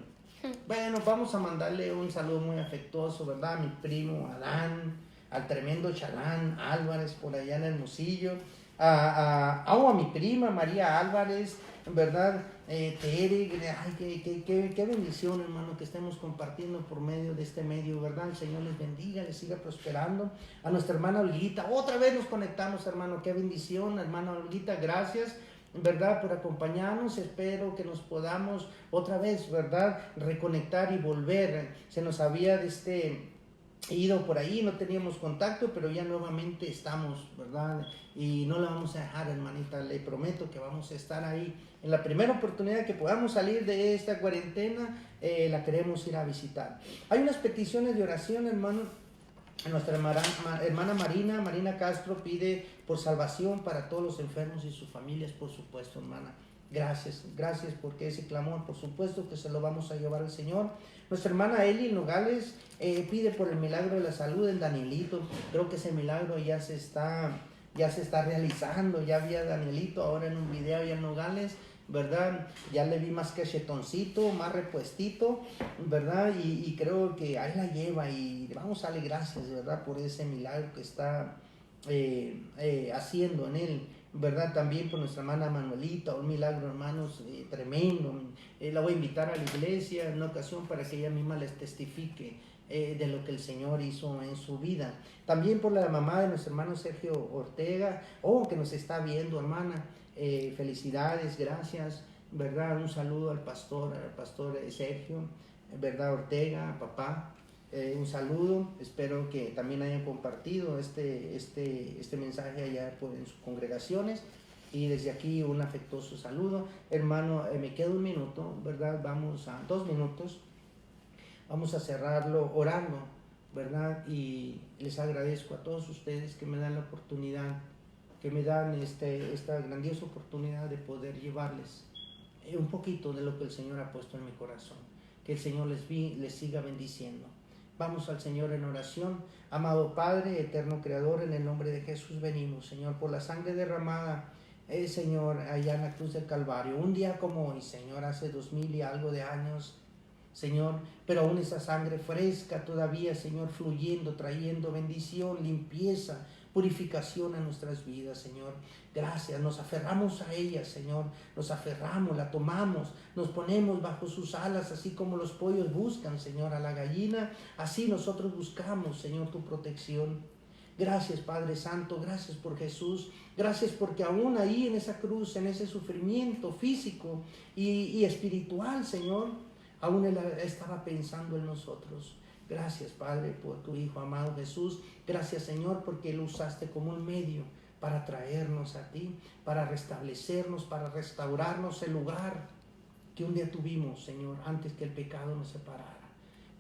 Bueno, vamos a mandarle un saludo muy afectuoso, ¿verdad? A mi primo Adán, al tremendo Chalán Álvarez por allá en Hermosillo. A mi prima María Álvarez, ¿verdad? Tere, ay, qué bendición, hermano, que estemos compartiendo por medio de este medio, ¿verdad? El Señor les bendiga, les siga prosperando. A nuestra hermana Olguita, otra vez nos conectamos, hermano, qué bendición, hermana Olguita, gracias, ¿verdad?, por acompañarnos. Espero que nos podamos otra vez, ¿verdad?, reconectar y volver. Se nos había ido por ahí, no teníamos contacto, pero ya nuevamente estamos, ¿verdad? Y no la vamos a dejar, hermanita, le prometo que vamos a estar ahí. En la primera oportunidad que podamos salir de esta cuarentena, la queremos ir a visitar. Hay unas peticiones de oración, hermano. Nuestra hermana Marina Castro pide por salvación para todos los enfermos y sus familias, por supuesto, hermana. Gracias porque ese clamor, por supuesto que se lo vamos a llevar al Señor. Nuestra hermana Eli Nogales pide por el milagro de la salud en Danielito. Creo que ese milagro ya se está realizando. Ya vi a Danielito ahora en un video allá en Nogales, ¿verdad? Ya le vi más cachetoncito, más repuestito, ¿verdad? Y creo que ahí la lleva y vamos a darle gracias, ¿verdad?, por ese milagro que está haciendo en él, ¿verdad? También por nuestra hermana Manuelita, un milagro, hermanos, tremendo. La voy a invitar a la iglesia en una ocasión para que ella misma les testifique de lo que el Señor hizo en su vida. También por la mamá de nuestro hermano Sergio Ortega, que nos está viendo, hermana. Felicidades, gracias, ¿verdad? Un saludo al pastor Sergio, ¿verdad?, Ortega, papá. Un saludo, espero que también hayan compartido este mensaje allá en sus congregaciones, y desde aquí un afectuoso saludo, hermano. Me queda un minuto, ¿verdad? 2 minutos, vamos a cerrarlo orando, ¿verdad? Y les agradezco a todos ustedes que me dan la oportunidad, que me dan esta grandiosa oportunidad de poder llevarles un poquito de lo que el Señor ha puesto en mi corazón. Que el Señor les siga bendiciendo. Vamos al Señor en oración. Amado Padre, eterno Creador, en el nombre de Jesús venimos, Señor, por la sangre derramada, Señor, allá en la cruz del Calvario. Un día como hoy, Señor, hace 2000 y algo de años, Señor, pero aún esa sangre fresca todavía, Señor, fluyendo, trayendo bendición, limpieza, purificación a nuestras vidas, Señor. Gracias, nos aferramos a ella, Señor, nos aferramos, la tomamos, nos ponemos bajo sus alas, así como los pollos buscan, Señor, a la gallina, así nosotros buscamos, Señor, tu protección. Gracias, Padre Santo, gracias por Jesús. Gracias porque aún ahí en esa cruz, en ese sufrimiento físico y espiritual, Señor, aún Él estaba pensando en nosotros. Gracias, Padre, por tu Hijo amado Jesús. Gracias, Señor, porque lo usaste como un medio para traernos a ti, para restablecernos, para restaurarnos el lugar que un día tuvimos, Señor, antes que el pecado nos separara.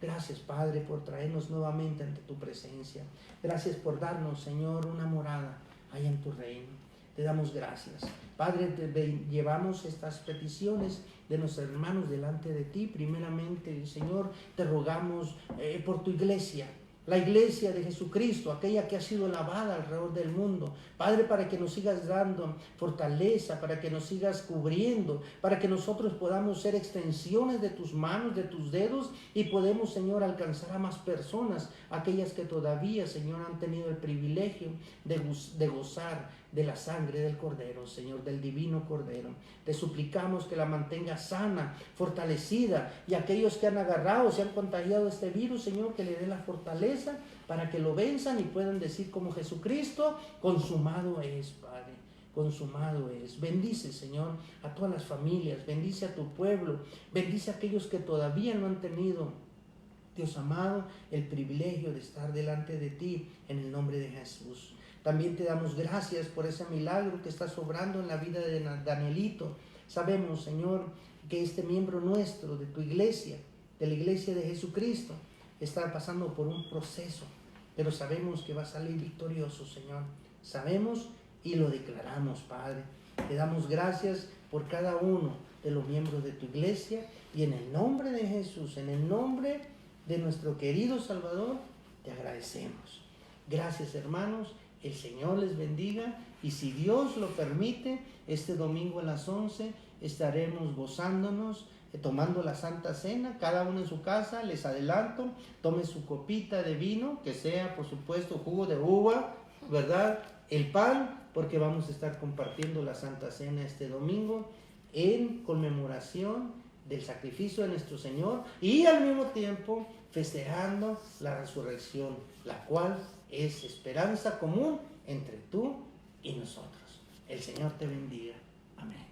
Gracias, Padre, por traernos nuevamente ante tu presencia. Gracias por darnos, Señor, una morada allá en tu reino. Te damos gracias. Padre, llevamos estas peticiones de nuestros hermanos delante de ti. Primeramente, Señor, te rogamos por tu iglesia. La iglesia de Jesucristo, aquella que ha sido lavada alrededor del mundo. Padre, para que nos sigas dando fortaleza, para que nos sigas cubriendo, para que nosotros podamos ser extensiones de tus manos, de tus dedos, y podemos, Señor, alcanzar a más personas, aquellas que todavía, Señor, han tenido el privilegio de gozar de la sangre del Cordero, Señor, del divino Cordero. Te suplicamos que la mantenga sana, fortalecida, y aquellos que han agarrado, se han contagiado este virus, Señor, que le dé la fortaleza para que lo venzan y puedan decir como Jesucristo: consumado es, Padre, consumado es. Bendice, Señor, a todas las familias, bendice a tu pueblo, bendice a aquellos que todavía no han tenido, Dios amado, el privilegio de estar delante de ti, en el nombre de Jesús. También te damos gracias por ese milagro que está sobrando en la vida de Danielito. Sabemos, Señor, que este miembro nuestro de tu iglesia, de la iglesia de Jesucristo, está pasando por un proceso, pero sabemos que va a salir victorioso, Señor. Sabemos y lo declaramos, Padre. Te damos gracias por cada uno de los miembros de tu iglesia, y en el nombre de Jesús, en el nombre de nuestro querido Salvador, te agradecemos. Gracias, hermanos. El Señor les bendiga, y si Dios lo permite, este domingo a las 11 estaremos gozándonos, tomando la Santa Cena, cada uno en su casa. Les adelanto, tome su copita de vino, que sea, por supuesto, jugo de uva, ¿verdad? El pan, porque vamos a estar compartiendo la Santa Cena este domingo en conmemoración del sacrificio de nuestro Señor, y al mismo tiempo festejando la resurrección, la cual es esperanza común entre tú y nosotros. El Señor te bendiga. Amén.